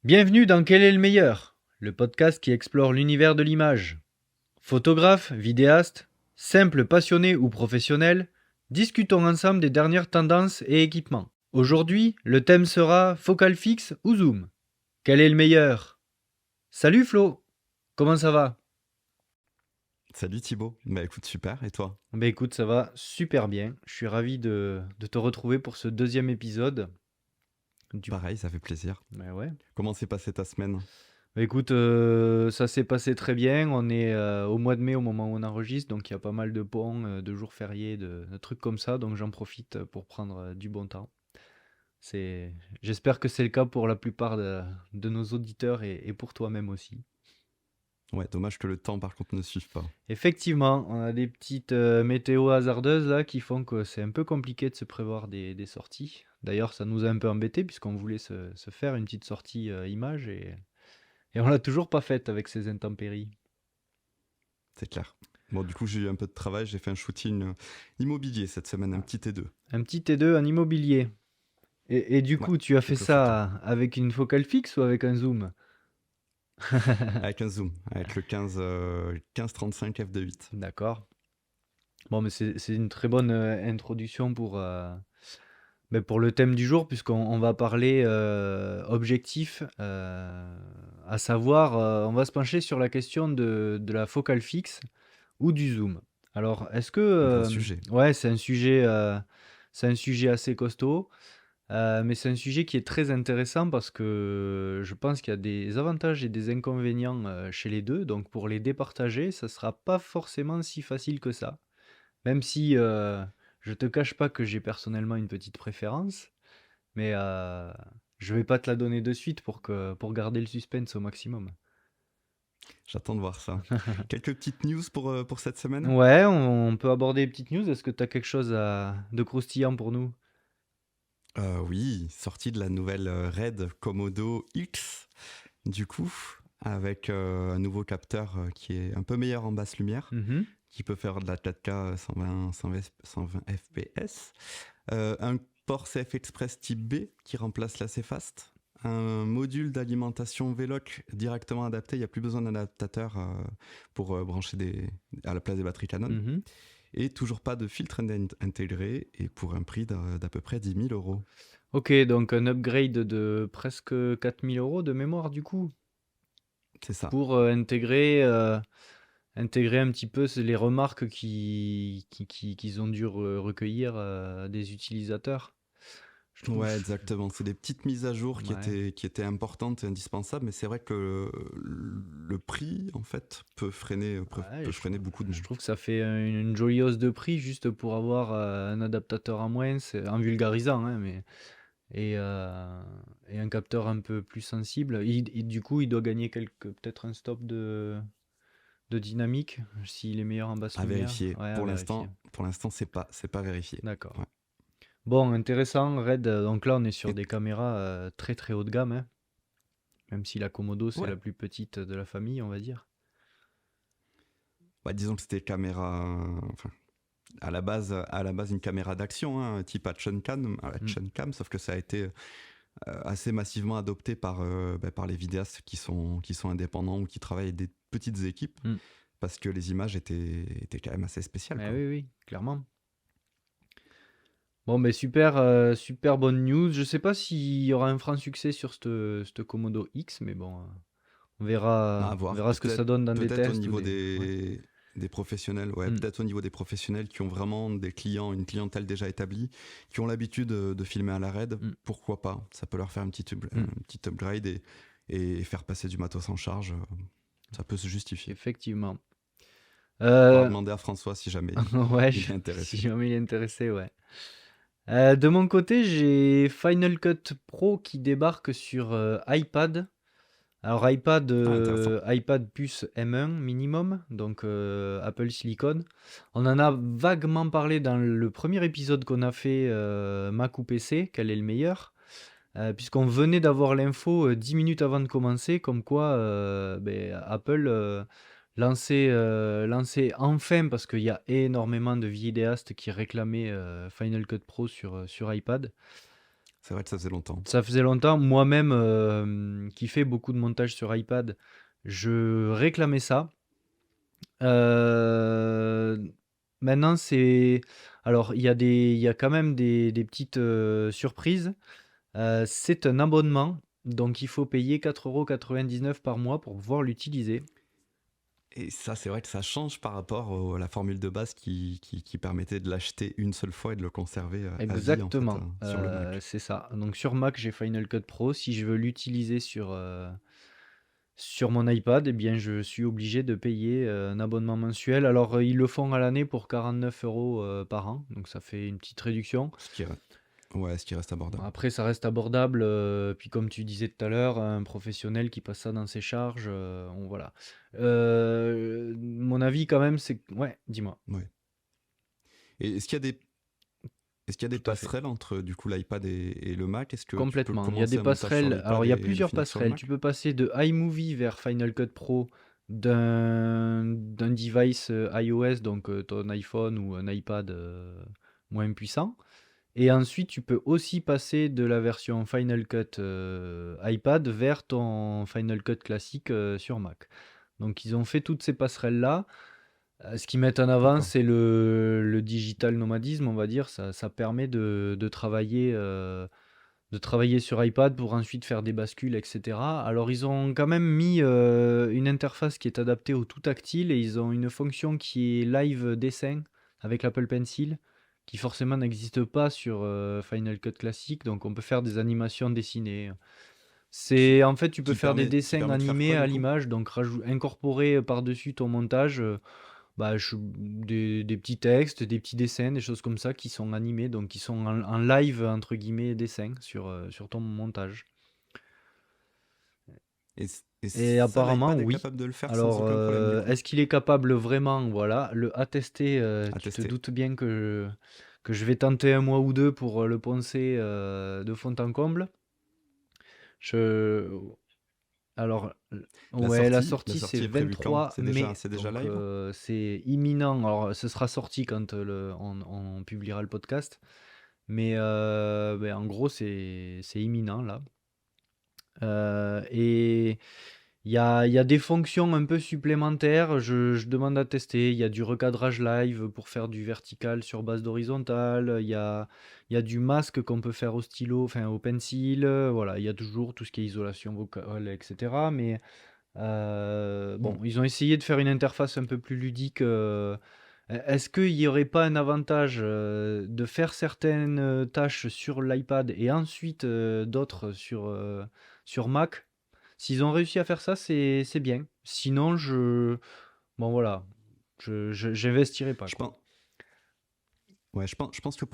Bienvenue dans Quel est le meilleur, le podcast qui explore l'univers de l'image. Photographes, vidéastes, simples passionnés ou professionnels, discutons ensemble des dernières tendances et équipements. Aujourd'hui, le thème sera focal fixe ou zoom. Quel est le meilleur? Salut Flo, comment ça va? Salut Thibaut, bah écoute super, et toi? Écoute, ça va super bien. Je suis ravi de te retrouver pour ce deuxième épisode. Du... Pareil, ça fait plaisir. Ouais. Comment s'est passée ta semaine? Écoute, ça s'est passé très bien. On est au mois de mai au moment où on enregistre, donc il y a pas mal de ponts, de jours fériés, de trucs comme ça, donc j'en profite pour prendre du bon temps. C'est... J'espère que c'est le cas pour la plupart de nos auditeurs et pour toi-même aussi. Ouais, dommage que le temps par contre ne suive pas. Effectivement, on a des petites météos hasardeuses là qui font que c'est un peu compliqué de se prévoir des sorties. D'ailleurs, ça nous a un peu embêté puisqu'on voulait se faire une petite sortie image et on l'a toujours pas faite avec ces intempéries. C'est clair. Bon, du coup, j'ai eu un peu de travail, j'ai fait un shooting immobilier cette semaine, un petit T2. Un petit T2 en immobilier. Et du Ouais, coup, tu as fait quelques photos. ça avec une focale fixe ou avec un zoom? Avec un zoom, avec le 15-35 f2.8. D'accord. Bon, mais c'est une très bonne introduction pour le thème du jour, puisqu'on va parler objectif, à savoir, on va se pencher sur la question de la focale fixe ou du zoom. Alors, est-ce que... Gros sujet. ouais, c'est un sujet assez costaud. Mais c'est un sujet qui est très intéressant parce que je pense qu'il y a des avantages et des inconvénients chez les deux. Donc pour les départager, ça sera pas forcément si facile que ça. Même si je te cache pas que j'ai personnellement une petite préférence, mais je vais pas te la donner de suite pour garder le suspense au maximum. J'attends de voir ça. Quelques petites news pour cette semaine? Ouais, on peut aborder les petites news. Est-ce que tu as quelque chose de croustillant pour nous? Oui, sortie de la nouvelle RED Komodo X, du coup, avec un nouveau capteur qui est un peu meilleur en basse lumière, Mhm. qui peut faire de la 4K 120 fps, un port CF Express type B qui remplace la CFast, un module d'alimentation VLOC directement adapté, il n'y a plus besoin d'un adaptateur pour brancher à la place des batteries Canon, Mhm. et toujours pas de filtre intégré, et pour un prix d'à peu près 10 000 euros. Ok, donc un upgrade de presque 4 000 € de mémoire du coup, C'est ça. pour intégrer un petit peu les remarques qu'ils ont dû recueillir des utilisateurs. Je trouve. Ouais, exactement. C'est des petites mises à jour Ouais. qui étaient importantes et indispensables, mais c'est vrai que le prix, en fait, Ouais, peut freiner beaucoup de je monde. trouve que ça fait une jolie hausse de prix juste pour avoir un adaptateur en moins, c'est en vulgarisant, hein, mais et, euh, et un capteur un peu plus sensible. Du coup, il doit gagner peut-être un stop de dynamique s'il est meilleur en basse À lumière. vérifier. Ouais, à vérifier. Pour l'instant, c'est pas vérifié. D'accord. Ouais. Bon, intéressant, Red. Donc là, on est sur Et, des caméras très très haut de gamme, hein, même si la Komodo, c'est ouais. la plus petite de la famille, on va dire. Bah, disons que c'était enfin, à la base une caméra d'action, hein, type Mm, action cam, sauf que ça a été assez massivement adopté par les vidéastes qui sont indépendants ou qui travaillent avec des petites équipes, mm. parce que les images étaient quand même assez spéciales, Eh quoi. oui, oui, clairement. Bon, mais super, super bonne news. Je sais pas s'il y aura un franc succès sur cette Komodo X, mais bon, À on voir. verra ce que ça donne dans des Peut-être au tests ou niveau des. Ouais. des professionnels, ouais, Mm, peut-être au niveau des professionnels qui ont vraiment des clients, une clientèle déjà établie, qui ont l'habitude de filmer à la RED, mm, pourquoi pas? Ça peut leur faire un mm. petit upgrade et faire passer du matos en charge. Ça peut se justifier. Effectivement. Faudra Euh, demander à François si jamais ouais, il est si intéressé. jamais il est intéressé, ouais. De mon côté, j'ai Final Cut Pro qui débarque sur iPad. Alors Ah, intéressant. iPad puce M1 minimum, donc Apple Silicon. On en a vaguement parlé dans le premier épisode qu'on a fait Mac ou PC, quel est le meilleur, puisqu'on venait d'avoir l'info 10 minutes avant de commencer, comme quoi Apple lançait enfin, parce qu'il y a énormément de vidéastes qui réclamaient Final Cut Pro sur iPad. C'est vrai que ça faisait longtemps. Ça faisait longtemps, moi-même qui fais beaucoup de montage sur iPad, je réclamais ça. Euh, Maintenant, alors, il y a quand même des petites surprises. C'est un abonnement, donc il faut payer 4,99 € par mois pour pouvoir l'utiliser. Et ça, c'est vrai que ça change par rapport à la formule de base qui permettait de l'acheter une seule fois et de le conserver à vie, en fait, Exactement, sur le Mac. c'est ça. Donc sur Mac, j'ai Final Cut Pro. Si je veux l'utiliser sur mon iPad, eh bien, je suis obligé de payer un abonnement mensuel. Alors, ils le font à l'année pour 49 € par an, donc ça fait une petite réduction. Ce qui reste abordable. Après, ça reste abordable. Puis, comme tu disais tout à l'heure, un professionnel qui passe ça dans ses charges, voilà. Mon avis, quand même, c'est. Ouais, dis-moi. Ouais. Et est-ce qu'il y a des Tout à fait. passerelles entre du coup l'iPad et le Mac? Est-ce que tu peux Complètement. Il y a commencer des un montage sur passerelles. l'iPad Alors, il y a et le plusieurs finir sur le passerelles. Tu Mac? peux passer de iMovie vers Final Cut Pro d'un device iOS, donc ton iPhone ou un iPad moins puissant. Et ensuite, tu peux aussi passer de la version Final Cut iPad vers ton Final Cut classique sur Mac. Donc, ils ont fait toutes ces passerelles-là. Ce qu'ils mettent en avant, D'accord. c'est le digital nomadisme, on va dire. Ça permet de travailler sur iPad pour ensuite faire des bascules, etc. Alors, ils ont quand même mis une interface qui est adaptée au tout tactile et ils ont une fonction qui est live dessin avec l'Apple Pencil qui forcément n'existe pas sur Final Cut classique. Donc, on peut faire des animations dessinées. En fait, tu peux faire des Qui dessins permet de faire animés quoi à du coup? l'image, donc incorporer par-dessus ton montage bah, des petits textes, des petits dessins, des choses comme ça qui sont animés, donc qui sont en live, entre guillemets, dessin sur ton montage. Et Et ça, apparemment, l'iPad est oui. capable de le faire sans Alors, aucun problème du coup? est-ce qu'il est capable vraiment? Voilà, le à tester, À tu te tester. doutes bien que je vais tenter un mois ou deux pour le poncer de fond en comble. Je, Alors, ouais, la La sortie c'est sortie est prévue quand? 23 mai, C'est déjà donc live? c'est imminent. Alors, ce sera sorti quand on publiera le podcast, mais ben, en gros, c'est imminent là. Et il y a des fonctions un peu supplémentaires, je demande à tester. Il y a du recadrage live pour faire du vertical sur base d'horizontale. Il y a du masque qu'on peut faire au stylo, enfin au pencil. Voilà, il y a toujours tout ce qui est isolation vocale, etc. Mais bon, Hmm. ils ont essayé de faire une interface un peu plus ludique. Est-ce qu'il n'y aurait pas un avantage de faire certaines tâches sur l'iPad et ensuite d'autres sur Mac? S'ils ont réussi à faire ça, c'est bien. Sinon, bon voilà, j'investirai pas Je quoi. pense, ouais, je pense que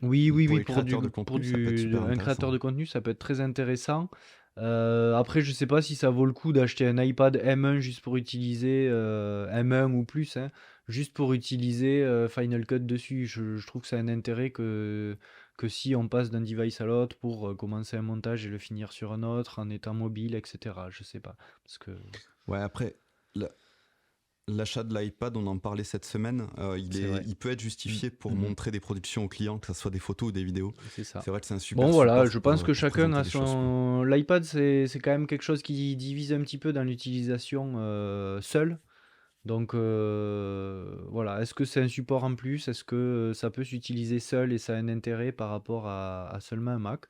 Oui, oui, pour oui, les créateurs de pour contenu, ça peut être super un créateur intéressant. de contenu, ça peut être très intéressant. Après, je sais pas si ça vaut le coup d'acheter un iPad M1 juste pour utiliser M1 ou plus, hein, juste pour utiliser Final Cut dessus. Je trouve que ça a un intérêt que si on passe d'un device à l'autre pour commencer un montage et le finir sur un autre en étant mobile, etc. Je sais pas. Parce que Ouais, après, la- l'achat de l'iPad, on en parlait cette semaine, c'est vrai. il peut être Mm, justifié pour mm, montrer des productions aux clients, que ce soit des photos ou des vidéos. c'est ça. C'est vrai que c'est un Bon super voilà, support je pense que pour chacun présenter a des choses, quoi. son. L'iPad, c'est quand même quelque chose qui divise un petit peu dans l'utilisation seule. Donc voilà, est-ce que c'est un support en plus? Est-ce que ça peut s'utiliser seul et ça a un intérêt par rapport à seulement un Mac?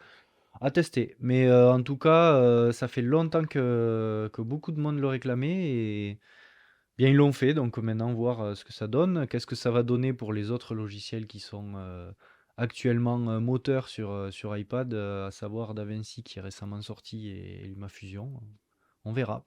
À tester. Mais en tout cas, ça fait longtemps que beaucoup de monde le réclamait et bien ils l'ont fait. Donc maintenant, voir ce que ça donne. Qu'est-ce que ça va donner pour les autres logiciels qui sont actuellement moteurs sur iPad, à savoir DaVinci qui est récemment sorti et LumaFusion. On verra.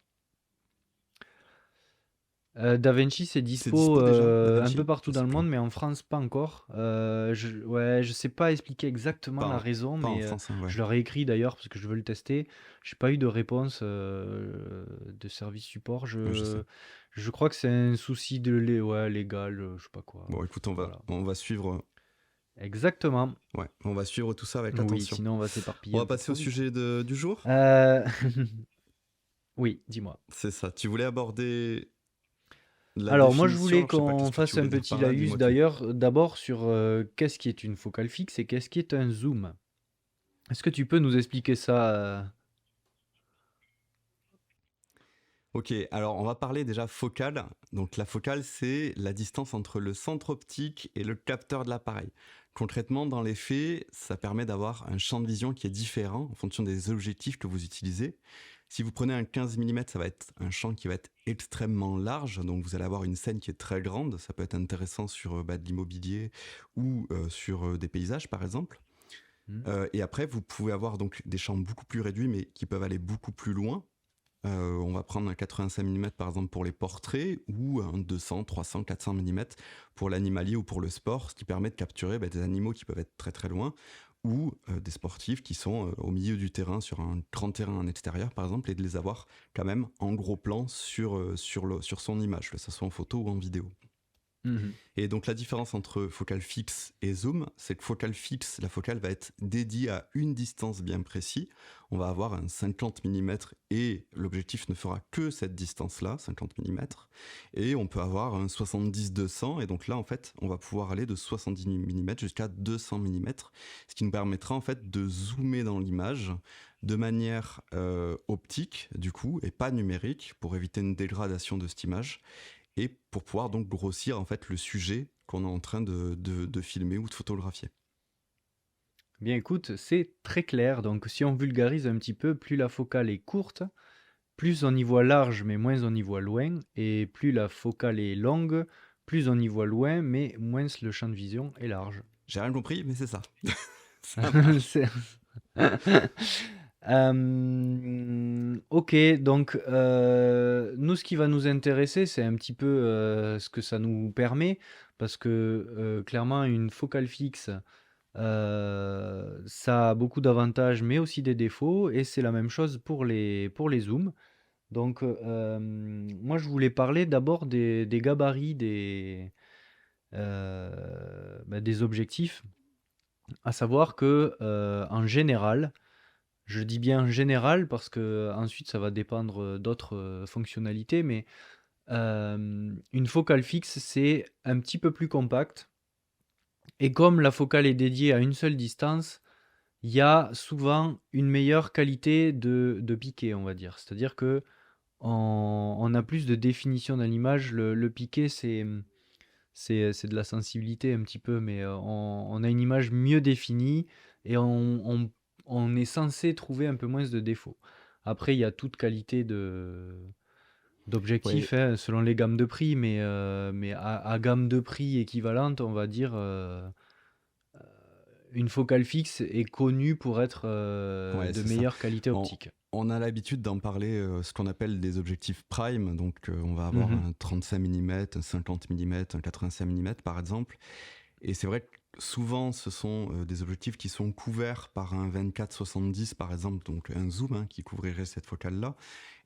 DaVinci, c'est C'est dispo dispo déjà, un peu DaVinci? partout Je dans sais le plus. monde, mais en France, pas encore. Ouais, je sais pas expliquer exactement la raison, Pas en mais France, hein, ouais. je leur ai écrit d'ailleurs parce que je veux le tester. J'ai pas eu de réponse de service support. Ouais, je sais. Je crois que c'est un souci ouais, légal, je sais pas quoi. Bon, écoute, Voilà. on va suivre, Exactement. ouais, on va suivre tout ça avec Oui, attention. sinon on va On s'éparpiller un va peu passer trop au vite. sujet du jour. Euh, Oui, dis-moi. C'est ça. Tu voulais aborder la Alors, moi, je voulais définition. Je sais pas qu'on qu'est-ce que tu fasse un voulais dire petit par là. laïus Dis-moi tout. d'ailleurs, d'abord sur qu'est-ce qui est une focale fixe et qu'est-ce qui est un zoom. Est-ce que tu peux nous expliquer ça Ok, alors on va parler déjà focale. Donc la focale, c'est la distance entre le centre optique et le capteur de l'appareil. Concrètement, dans les faits, ça permet d'avoir un champ de vision qui est différent en fonction des objectifs que vous utilisez. Si vous prenez un 15 mm, ça va être un champ qui va être extrêmement large, donc vous allez avoir une scène qui est très grande. Ça peut être intéressant sur de l'immobilier ou sur des paysages, par exemple. Hmm. Et après, vous pouvez avoir donc des champs beaucoup plus réduits, mais qui peuvent aller beaucoup plus loin. On va prendre un 85 mm par exemple pour les portraits ou un 200, 300, 400 mm pour l'animalier ou pour le sport, ce qui permet de capturer des animaux qui peuvent être très très loin ou des sportifs qui sont au milieu du terrain sur un grand terrain en extérieur par exemple et de les avoir quand même en gros plan sur son image, que ce soit en photo ou en vidéo. Mhm. Et donc la différence entre focale fixe et zoom, c'est que focale fixe, la focale va être dédiée à une distance bien précise. On va avoir un 50 mm et l'objectif ne fera que cette distance-là, 50 mm. Et on peut avoir un 70-200 et donc là en fait on va pouvoir aller de 70 mm jusqu'à 200 mm, ce qui nous permettra en fait de zoomer dans l'image de manière optique du coup et pas numérique pour éviter une dégradation de cette image et pour pouvoir donc grossir en fait le sujet qu'on est en train de filmer ou de photographier. Bien écoute, c'est très clair. Donc si on vulgarise un petit peu, plus la focale est courte, plus on y voit large, mais moins on y voit loin. Et plus la focale est longue, plus on y voit loin, mais moins le champ de vision est large. J'ai rien compris, mais c'est ça. Ça marche. C'est- ok, donc nous, ce qui va nous intéresser, c'est un petit peu ce que ça nous permet, parce que clairement, une focale fixe, ça a beaucoup d'avantages, mais aussi des défauts, et c'est la même chose pour les zooms. Donc, moi, je voulais parler d'abord des gabarits des objectifs, à savoir que en général, je dis bien général parce que ensuite ça va dépendre d'autres fonctionnalités, mais une focale fixe, c'est un petit peu plus compact. Et comme la focale est dédiée à une seule distance, il y a souvent une meilleure qualité de piqué, on va dire. C'est-à-dire que on a plus de définition dans l'image. Le piqué, c'est de la sensibilité un petit peu, mais on a une image mieux définie et on est censé trouver un peu moins de défauts. Après, il y a toute qualité Ouais, d'objectifs hein, selon les gammes de prix, mais à gamme de prix équivalente, on va dire une focale fixe est connue pour être ouais, de c'est ça. meilleure qualité On, optique. on a l'habitude d'en parler, ce qu'on appelle des objectifs prime. Donc, on va avoir Mhm. un 35 mm, un 50 mm, un 85 mm par exemple. Et c'est vrai que souvent, ce sont des objectifs qui sont couverts par un 24-70 par exemple, donc un zoom qui couvrirait cette focale-là.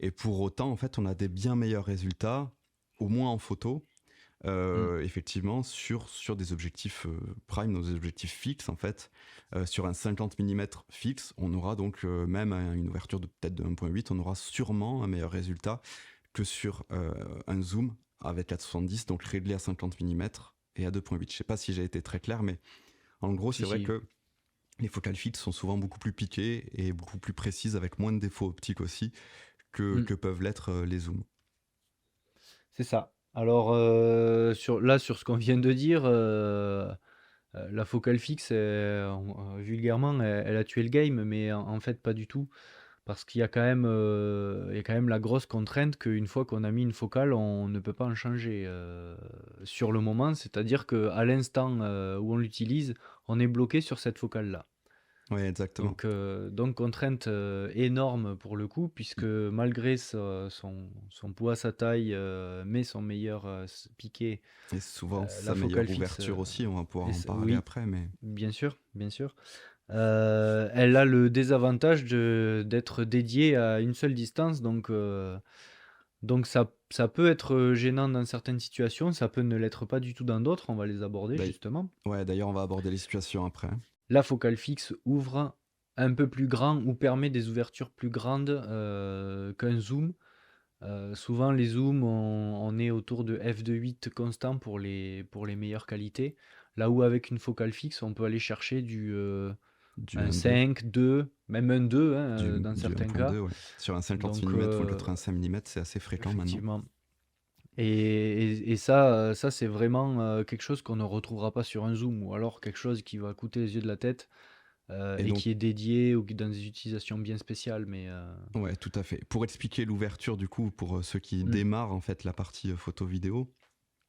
Et pour autant, en fait, on a des bien meilleurs résultats, au moins en photo, Mm. effectivement, sur des objectifs prime, des objectifs fixes, en fait. Sur un 50 mm fixe, on aura donc même une ouverture de peut-être de 1.8, on aura sûrement un meilleur résultat que sur un zoom avec 470, donc réglé à 50 mm et à 2.8. Je sais pas si j'ai été très clair, mais en gros, Si, c'est vrai si. que les focales fixes sont souvent beaucoup plus piquées et beaucoup plus précises, avec moins de défauts optiques aussi Mm. que peuvent l'être les zooms. C'est ça. Alors, sur ce qu'on vient de dire, la focale fixe, vulgairement, elle a tué le game, mais en fait, pas du tout. Parce qu'il y a quand même, il y a quand même la grosse contrainte qu'une fois qu'on a mis une focale, on ne peut pas en changer sur le moment. C'est-à-dire qu'à l'instant où on l'utilise, on est bloqué sur cette focale-là. Oui, exactement. Donc contrainte énorme pour le coup, puisque malgré son poids, sa taille, mais son meilleur piqué, Et souvent, la sa focale meilleure fixe, ouverture aussi, on va pouvoir en parler oui, après, mais bien sûr, bien sûr. Elle a le désavantage d'être dédiée à une seule distance, donc ça peut être gênant dans certaines situations, ça peut ne l'être pas du tout dans d'autres, on va les aborder d'ailleurs, justement. ouais, d'ailleurs, on va aborder les situations après. La focale fixe ouvre un peu plus grand ou permet des ouvertures plus grandes qu'un zoom. Souvent, les zooms, on est autour de f2.8 constant pour les meilleures qualités. Là où avec une focale fixe, on peut aller chercher du du Un 1.2, 5, 2, même un 2 hein, dans du certains cas. 1.2, ouais. Sur un 50 Donc, mm ou un 85 mm, c'est assez fréquent maintenant. effectivement. Et ça, ça c'est vraiment quelque chose qu'on ne retrouvera pas sur un zoom, ou alors quelque chose qui va coûter les yeux de la tête Et et donc, qui est dédié ou qui dans des utilisations bien spéciales. Mais ouais, tout à fait. Pour expliquer l'ouverture, du coup, pour ceux qui hmm. démarrent en fait la partie photo-vidéo,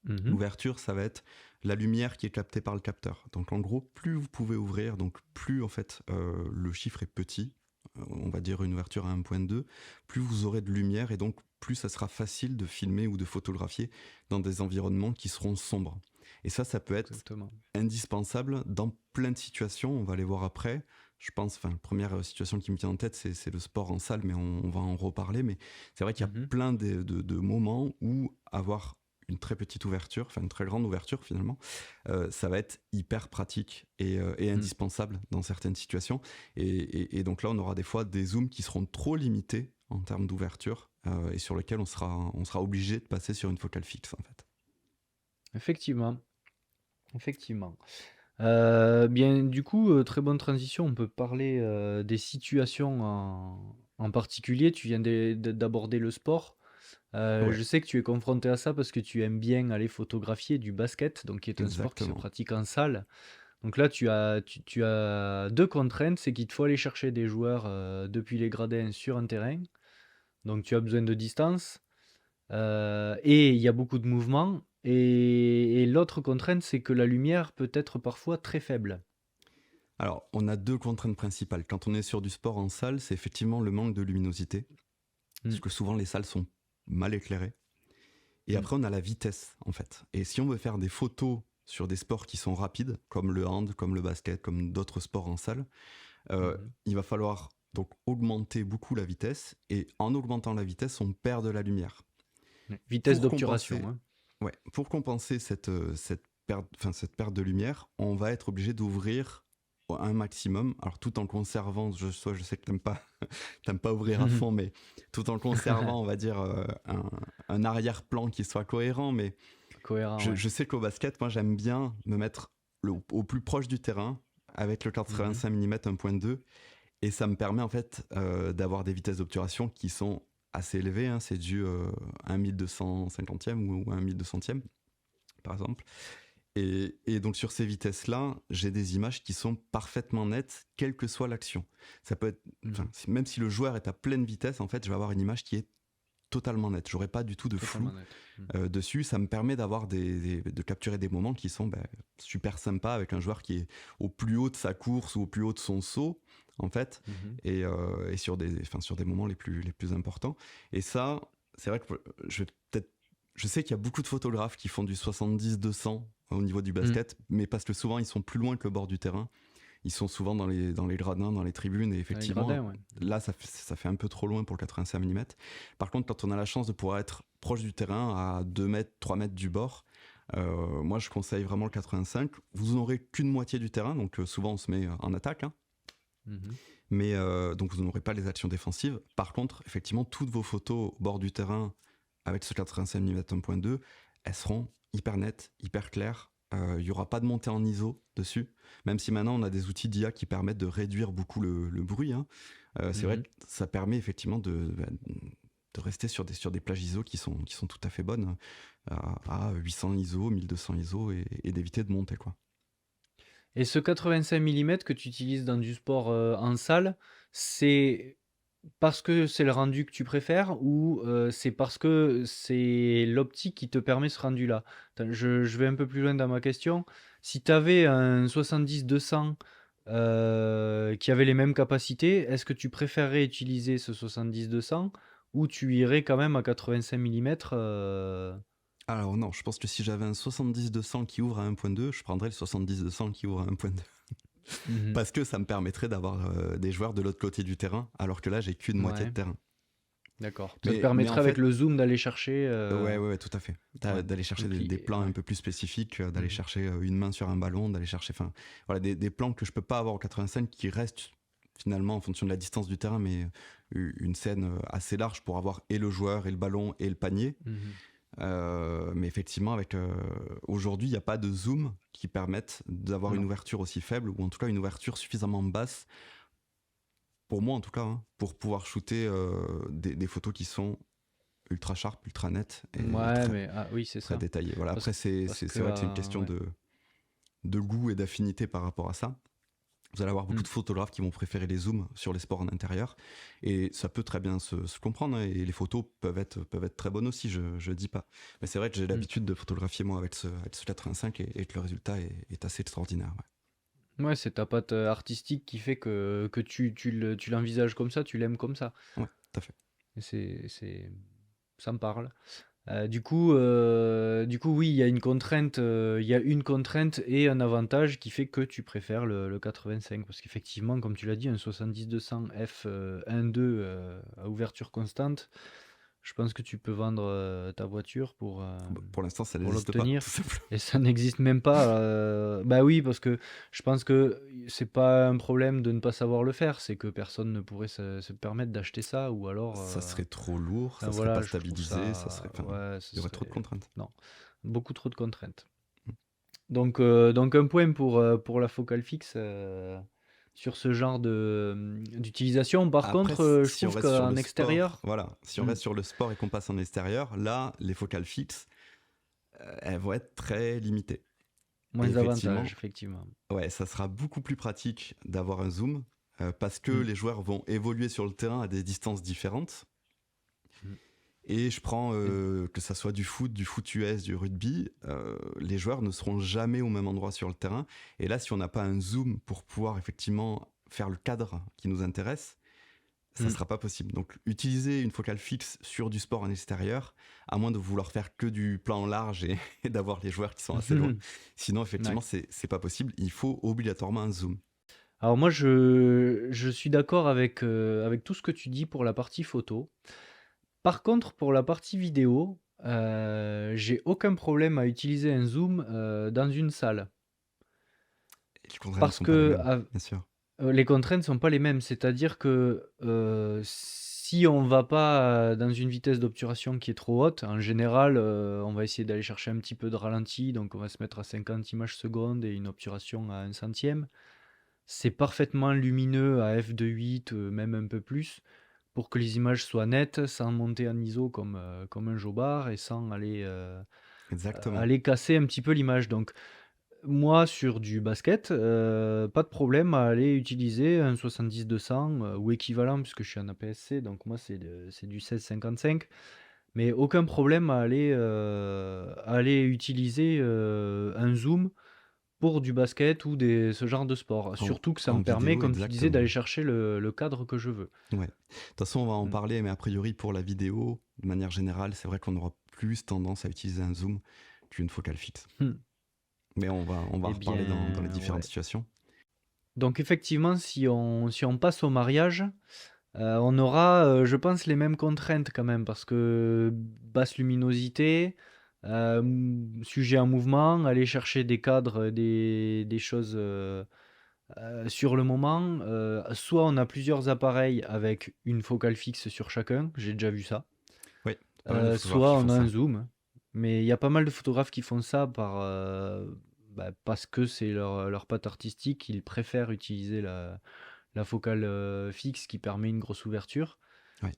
Mhm. l'ouverture, ça va être la lumière qui est captée par le capteur. Donc en gros, plus vous pouvez ouvrir, donc plus en fait le chiffre est petit, on va dire une ouverture à 1.2, plus vous aurez de lumière et donc plus ça sera facile de filmer ou de photographier dans des environnements qui seront sombres. Et ça peut être Exactement. indispensable dans plein de situations, on va les voir après. Je pense, enfin, la première situation qui me tient en tête, c'est le sport en salle, mais on va en reparler. Mais c'est vrai qu'il y a Mhm. plein de moments où avoir une très petite ouverture, enfin une très grande ouverture finalement, ça va être hyper pratique et Mm. indispensable dans certaines situations. Et donc là, on aura des fois des zooms qui seront trop limités en termes d'ouverture et sur lesquels on sera obligé de passer sur une focale fixe en fait. Effectivement, effectivement. Bien, du coup, très bonne transition. On peut parler des situations en particulier. Tu viens d'aborder le sport. Ouais, Je sais que tu es confronté à ça parce que tu aimes bien aller photographier du basket, donc qui est un sport qui se exactement. pratique en salle. Donc là, tu as deux contraintes, c'est qu'il te faut aller chercher des joueurs depuis les gradins sur un terrain. Donc tu as besoin de distance et il y a beaucoup de mouvements. Et l'autre contrainte, c'est que la lumière peut être parfois très faible. Alors, on a deux contraintes principales. Quand on est sur du sport en salle, c'est effectivement le manque de luminosité, parce Mm, que souvent les salles sont mal éclairées. Et mm, après, on a la vitesse, en fait. Et si on veut faire des photos sur des sports qui sont rapides, comme le hand, comme le basket, comme d'autres sports en salle, mhm. il va falloir donc augmenter beaucoup la vitesse. Et en augmentant la vitesse, on perd de la lumière. Ouais. Vitesse Pour d'obturation, compenser, hein. ouais, pour compenser cette perte de lumière, on va être obligé d'ouvrir un maximum, alors tout en conservant, je sais que t'aimes pas ouvrir à fond, mais tout en conservant, on va dire, un arrière-plan qui soit cohérent, mais Cohérent, ouais. je sais qu'au basket, moi j'aime bien me mettre au plus proche du terrain avec le Mhm. 85 mm 1.2 et ça me permet en fait d'avoir des vitesses d'obturation qui sont assez élevées, hein, c'est dû à un 1250e ou un 1200e par exemple. Et donc sur ces vitesses-là, j'ai des images qui sont parfaitement nettes, quelle que soit l'action. Ça peut être, enfin, Mhm. même si le joueur est à pleine vitesse, en fait, je vais avoir une image qui est totalement nette. J'aurai pas du tout de flou Totalement net. Mm. dessus. Ça me permet d'avoir de capturer des moments qui sont super sympas avec un joueur qui est au plus haut de sa course ou au plus haut de son saut, en fait, Mhm. et sur des moments les plus importants. Et ça, c'est vrai que je vais peut-être je sais qu'il y a beaucoup de photographes qui font du 70-200 au niveau du Mm. basket, mais parce que souvent ils sont plus loin que le bord du terrain. Ils sont souvent dans les gradins, dans les tribunes, et Dans les effectivement, gradins, ouais. Mm. là, ça fait un peu trop loin pour le 85 mm. Par contre, quand on a la chance de pouvoir être proche du terrain, à 2 mètres, 3 mètres du bord, moi je conseille vraiment le 85. Vous n'aurez qu'une moitié du terrain, donc souvent on se met en attaque, hein, Mhm. mais donc vous n'aurez pas les actions défensives. Par contre, effectivement, toutes vos photos au bord du terrain avec ce 85 mm 1.2, elles seront hyper nettes, hyper claires. Il n'y aura pas de montée en ISO dessus, même si maintenant on a des outils d'IA qui permettent de réduire beaucoup le bruit, hein. C'est vrai Mhm. que ça permet effectivement de rester sur des plages ISO qui sont tout à fait bonnes, à 800 ISO, 1200 ISO, et d'éviter de monter, quoi. Et ce 85 mm que tu utilises dans du sport en salle, c'est parce que c'est le rendu que tu préfères ou c'est parce que c'est l'optique qui te permet ce rendu-là? Attends, je vais un peu plus loin dans ma question. Si tu avais un 70-200 qui avait les mêmes capacités, est-ce que tu préférerais utiliser ce 70-200 ou tu irais quand même à 85 mm Alors non, je pense que si j'avais un 70-200 qui ouvre à 1.2, je prendrais le 70-200 qui ouvre à 1.2. Mhm. Parce que ça me permettrait d'avoir des joueurs de l'autre côté du terrain, alors que là, j'ai qu'une moitié de Ouais, terrain. d'accord. Ça te Mais en permettrait avec fait, le zoom d'aller chercher ouais, tout à fait. ouais, D'aller chercher des plans un ouais. peu plus spécifiques, d'aller Mhm. chercher une main sur un ballon, d'aller chercher, enfin, voilà, des plans que je peux pas avoir au 85 qui restent finalement en fonction de la distance du terrain, mais une scène assez large pour avoir et le joueur, et le ballon, et le panier. Mhm. Mais effectivement, aujourd'hui, il n'y a pas de zoom qui permette d'avoir une Non. ouverture aussi faible, ou en tout cas une ouverture suffisamment basse, pour moi en tout cas, hein, pour pouvoir shooter des photos qui sont ultra sharp, ultra nettes et Ouais, très, mais oui, c'est très ça. détaillées. Voilà. Parce, Après, parce que, c'est vrai que c'est une question ouais. de goût et d'affinité par rapport à ça. Vous allez avoir beaucoup Mm. de photographes qui vont préférer les zooms sur les sports en intérieur. Et ça peut très bien se comprendre, hein. Et les photos peuvent être très bonnes aussi, je ne dis pas. Mais c'est vrai que j'ai Mm. l'habitude de photographier moi avec ce 85 et que le résultat est assez extraordinaire. Ouais, c'est ta patte artistique qui fait que tu l'envisages comme ça, tu l'aimes comme ça. Ouais, ouais, tout à fait. Et ça me parle. Du coup, oui, il y a une contrainte et un avantage qui fait que tu préfères le 85. Parce qu'effectivement, comme tu l'as dit, un 70-200 f 1.2 à ouverture constante, je pense que tu peux vendre ta voiture Bon, pour l'instant, ça pour n'existe pas, tout l'obtenir. simplement. Et ça n'existe même pas. Bah oui, parce que je pense que c'est pas un problème de ne pas savoir le faire, c'est que personne ne pourrait se permettre d'acheter ça, ou alors. Ça serait trop lourd, Enfin ça serait pas voilà, je trouve stabilisé, ça ça. serait, enfin, Ouais, il ce y aurait trop de serait. contraintes. Non, beaucoup trop de contraintes. Mm. Donc un point pour la focale fixe sur ce genre d'utilisation. Par Après, contre, je si on trouve reste sur qu'en le sport, extérieur, voilà, si on hmm, reste sur le sport et qu'on passe en extérieur, là, les focales fixes, elles vont être très limitées. Et moins d'avantages, effectivement, effectivement. ouais, ça sera beaucoup plus pratique d'avoir un zoom parce que Hmm, les joueurs vont évoluer sur le terrain à des distances différentes. hmm. Et je prends Et- que ça soit du foot US, du rugby, les joueurs ne seront jamais au même endroit sur le terrain. Et là, si on n'a pas un zoom pour pouvoir effectivement faire le cadre qui nous intéresse, ça hmm. sera pas possible. Donc, utiliser une focale fixe sur du sport en extérieur, à moins de vouloir faire que du plan large et, et d'avoir les joueurs qui sont assez loin. Sinon, effectivement, Ouais. c'est pas possible. Il faut obligatoirement un zoom. Alors moi, je suis d'accord avec tout ce que tu dis pour la partie photo. Par contre, pour la partie vidéo, j'ai aucun problème à utiliser un zoom dans une salle. Et les contraintes ne Parce sont pas les que mêmes, bien sûr. les contraintes ne sont pas les mêmes. C'est-à-dire que si on va pas dans une vitesse d'obturation qui est trop haute, en général, on va essayer d'aller chercher un petit peu de ralenti. Donc on va se mettre à 50 images secondes et une obturation à 1 centième. C'est parfaitement lumineux à f2.8, même un peu plus, pour que les images soient nettes, sans monter en ISO comme un jobard et sans Exactement. aller casser un petit peu l'image. Donc moi, sur du basket, pas de problème à aller utiliser un 70-200 ou équivalent, puisque je suis en APS-C, donc moi c'est du 16-55. Mais aucun problème à aller utiliser un zoom pour du basket ou ce genre de sport. Surtout que ça En me permet, vidéo, comme tu disais, d'aller exactement. chercher le cadre que je veux. Ouais. De toute façon, on va en Mm. parler, mais a priori, pour la vidéo, de manière générale, c'est vrai qu'on aura plus tendance à utiliser un zoom qu'une focale fixe. Hmm. Mais on va en Eh reparler dans les bien, différentes ouais. situations. Donc effectivement, si on passe au mariage, on aura, je pense, les mêmes contraintes quand même, parce que basse luminosité, sujet en mouvement, aller chercher des cadres, des choses sur le moment. Soit on a plusieurs appareils avec une focale fixe sur chacun, j'ai déjà vu ça. Oui, pas mal de photographes Soit qui on font a un ça. zoom, mais il y a pas mal de photographes qui font ça parce que c'est leur patte artistique, ils préfèrent utiliser la focale fixe qui permet une grosse ouverture. Ouais,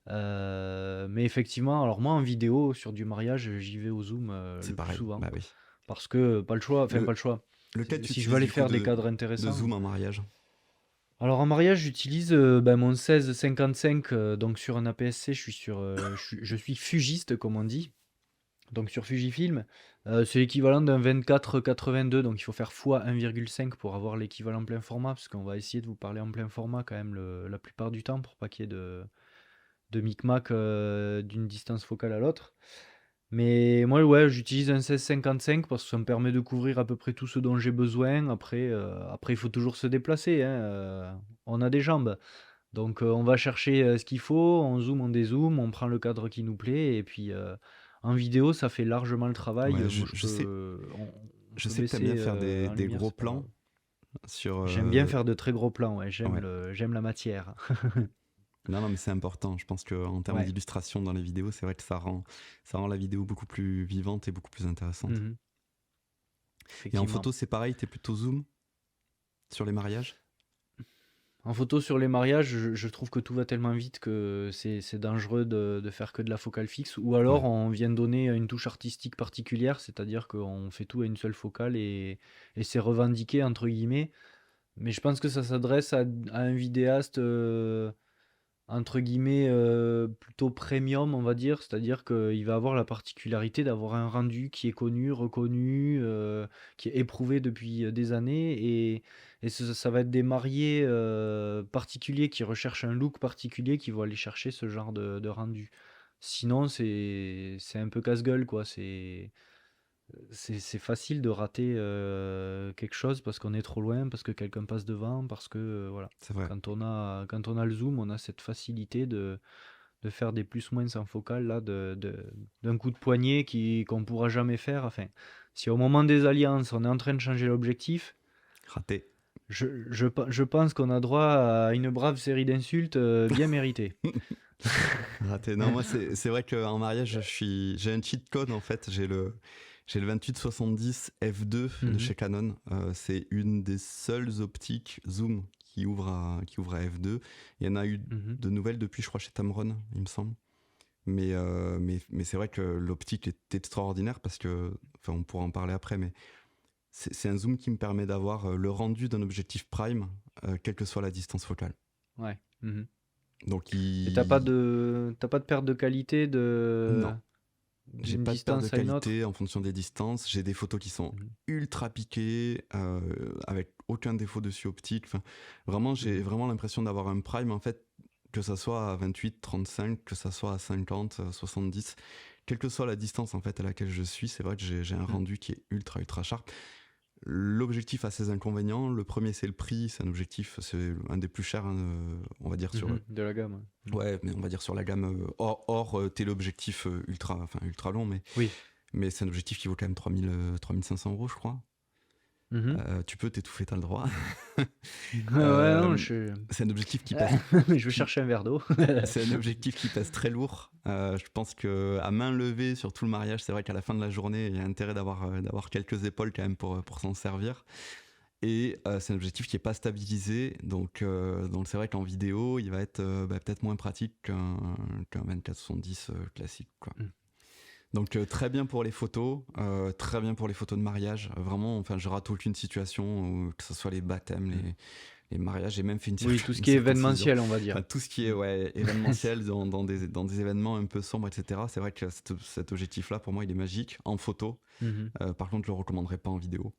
Mais effectivement, alors moi en vidéo sur du mariage, j'y vais au zoom c'est le plus pareil. souvent, Bah oui. parce que pas le choix, enfin pas Le, le choix. lequel tu Si je veux utilises aller du coup faire des cadres de intéressants. zoom en mariage? Alors en mariage, j'utilise mon 16-55, donc sur un APS-C, je suis fugiste comme on dit. Donc sur Fujifilm, c'est l'équivalent d'un 24-82, donc il faut faire fois 1,5 pour avoir l'équivalent plein format, parce qu'on va essayer de vous parler en plein format quand même la plupart du temps, pour pas qu'il y ait de micmac d'une distance focale à l'autre. Mais moi, ouais, j'utilise un 16-55 parce que ça me permet de couvrir à peu près tout ce dont j'ai besoin. Après, il faut toujours se déplacer, hein, on a des jambes. Donc on va chercher ce qu'il faut, on zoome, on dézoome, on prend le cadre qui nous plaît, et puis en vidéo, ça fait largement le travail. Ouais, Moi, on je peut sais que t'aimes bien baisser faire en des lumière, gros c'est pas plans grave. sur. J'aime bien faire de très gros plans, ouais, Ouais. j'aime la matière. Non, non, mais c'est important. Je pense qu'en termes Ouais. d'illustration dans les vidéos, c'est vrai que ça rend la vidéo beaucoup plus vivante et beaucoup plus intéressante. Mhm. Et en Effectivement. photo, c'est pareil, t'es plutôt zoom sur les mariages? En photo sur les mariages, je trouve que tout va tellement vite que c'est dangereux de faire que de la focale fixe. Ou alors Ouais, on vient donner une touche artistique particulière, c'est-à-dire qu'on fait tout à une seule focale et c'est revendiqué entre guillemets. Mais je pense que ça s'adresse à un vidéaste entre guillemets plutôt premium, on va dire. C'est-à-dire qu'il va avoir la particularité d'avoir un rendu qui est connu, reconnu, qui est éprouvé depuis des années. Et ça va être des mariés particuliers qui recherchent un look particulier qui vont aller chercher ce genre de rendu. Sinon, c'est un peu casse-gueule, quoi. C'est facile de rater quelque chose parce qu'on est trop loin, parce que quelqu'un passe devant, parce que voilà. c'est vrai. Quand on a le zoom, on a cette facilité de faire des plus-moins sans focale là, d'un coup de poignet qu'on pourra jamais faire. Enfin, si au moment des alliances, on est en train de changer l'objectif, Raté. je pense qu'on a droit à une brave série d'insultes bien méritées. Raté. Non, moi, c'est vrai qu'en mariage, j'ai un cheat code en fait. J'ai le 2870 f2 de Mhm, chez Canon. C'est une des seules optiques zoom qui ouvre à f2. Il y en a eu mhm. de nouvelles depuis, je crois, chez Tamron, il me semble. Mais c'est vrai que l'optique est extraordinaire parce que, enfin, on pourra en parler après, mais c'est un zoom qui me permet d'avoir le rendu d'un objectif prime, quelle que soit la distance focale. Ouais. Mhm. Donc, Et t'as pas de perte de qualité non, j'ai d'une pas de perte de distance à une autre? qualité en fonction des distances. J'ai des photos qui sont Mhm, ultra piquées, avec aucun défaut dessus optique. Enfin, vraiment, j'ai mhm. vraiment l'impression d'avoir un prime, en fait, que ça soit à 28, 35, que ça soit à 50, 70. Quelle que soit la distance en fait à laquelle je suis, c'est vrai que j'ai un Mm. rendu qui est ultra ultra sharp. L'objectif a ses inconvénients. Le premier, c'est le prix. C'est un objectif, c'est un des plus chers, hein, on va dire sur, Mhm, de la gamme. Ouais. Mm. ouais, mais on va dire sur la gamme hors téléobjectif ultra long, Oui. mais c'est un objectif qui vaut quand même 3500 €, je crois. Mhm. Tu peux t'étouffer, t'as le droit. Ouais, non, Euh, c'est un objectif qui pèse, je vais qui, chercher un verre d'eau. c'est un objectif qui pèse très lourd. Je pense que à main levée sur tout le mariage, c'est vrai qu'à la fin de la journée, il y a intérêt d'avoir quelques épaules quand même pour s'en servir. Et c'est un objectif qui est pas stabilisé, donc c'est vrai qu'en vidéo, il va être peut-être moins pratique qu'un 24-70 classique, quoi. Mm. Donc très bien pour les photos, très bien pour les photos de mariage. Vraiment, enfin, je rate aucune situation, que ce soit les baptêmes, Mm. les mariages. J'ai même fait Oui, tout ce une qui est circoncision. événementiel, on va Enfin, dire. tout ce qui est Mm. ouais, événementiel dans des événements un peu sombres, etc. C'est vrai que cet objectif-là, pour moi, il est magique en photo. Mhm. Par contre, je le recommanderais pas en vidéo.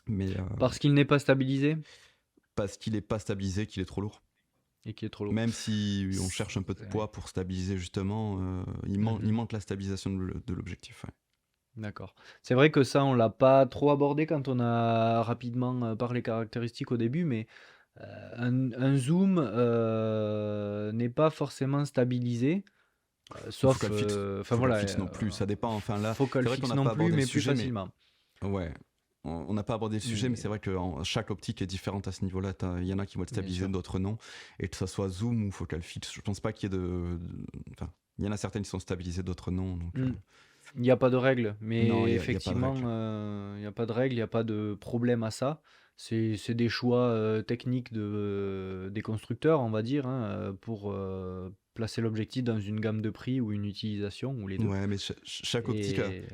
Mais Parce qu'il n'est pas stabilisé parce qu'il est pas stabilisé, qu'il est trop lourd. et qu'il est trop lourd. Même si on cherche un peu de Ouais. poids pour stabiliser justement, il Mhm. manque la stabilisation de l'objectif. Ouais. D'accord. C'est vrai que ça, on l'a pas trop abordé quand on a rapidement parlé caractéristiques au début, mais un zoom n'est pas forcément stabilisé, Ou sauf, focal fixe. enfin Focal voilà, fixe non plus, ça dépend. Enfin là, focal c'est vrai qu'on fixe n'a non pas plus, abordé le mais plus sujet, mais facilement. ouais, on n'a pas abordé le sujet, mais Mais, c'est vrai que chaque optique est différente à ce niveau-là. Il y en a qui vont être bien stabilisées, sûr. d'autres non. Et que ça soit zoom ou focal fixe, je pense pas qu'il y ait enfin, il y en a certaines qui sont stabilisées, d'autres non. Donc, Mm. Il n'y a pas de règle, non, mais il y a pas de effectivement, règle. il n'y a pas de règle, il n'y a pas de problème à ça. C'est des choix techniques des constructeurs, on va dire, hein, pour placer l'objectif dans une gamme de prix ou une utilisation, ou les deux. Ouais, mais chaque optique a, Et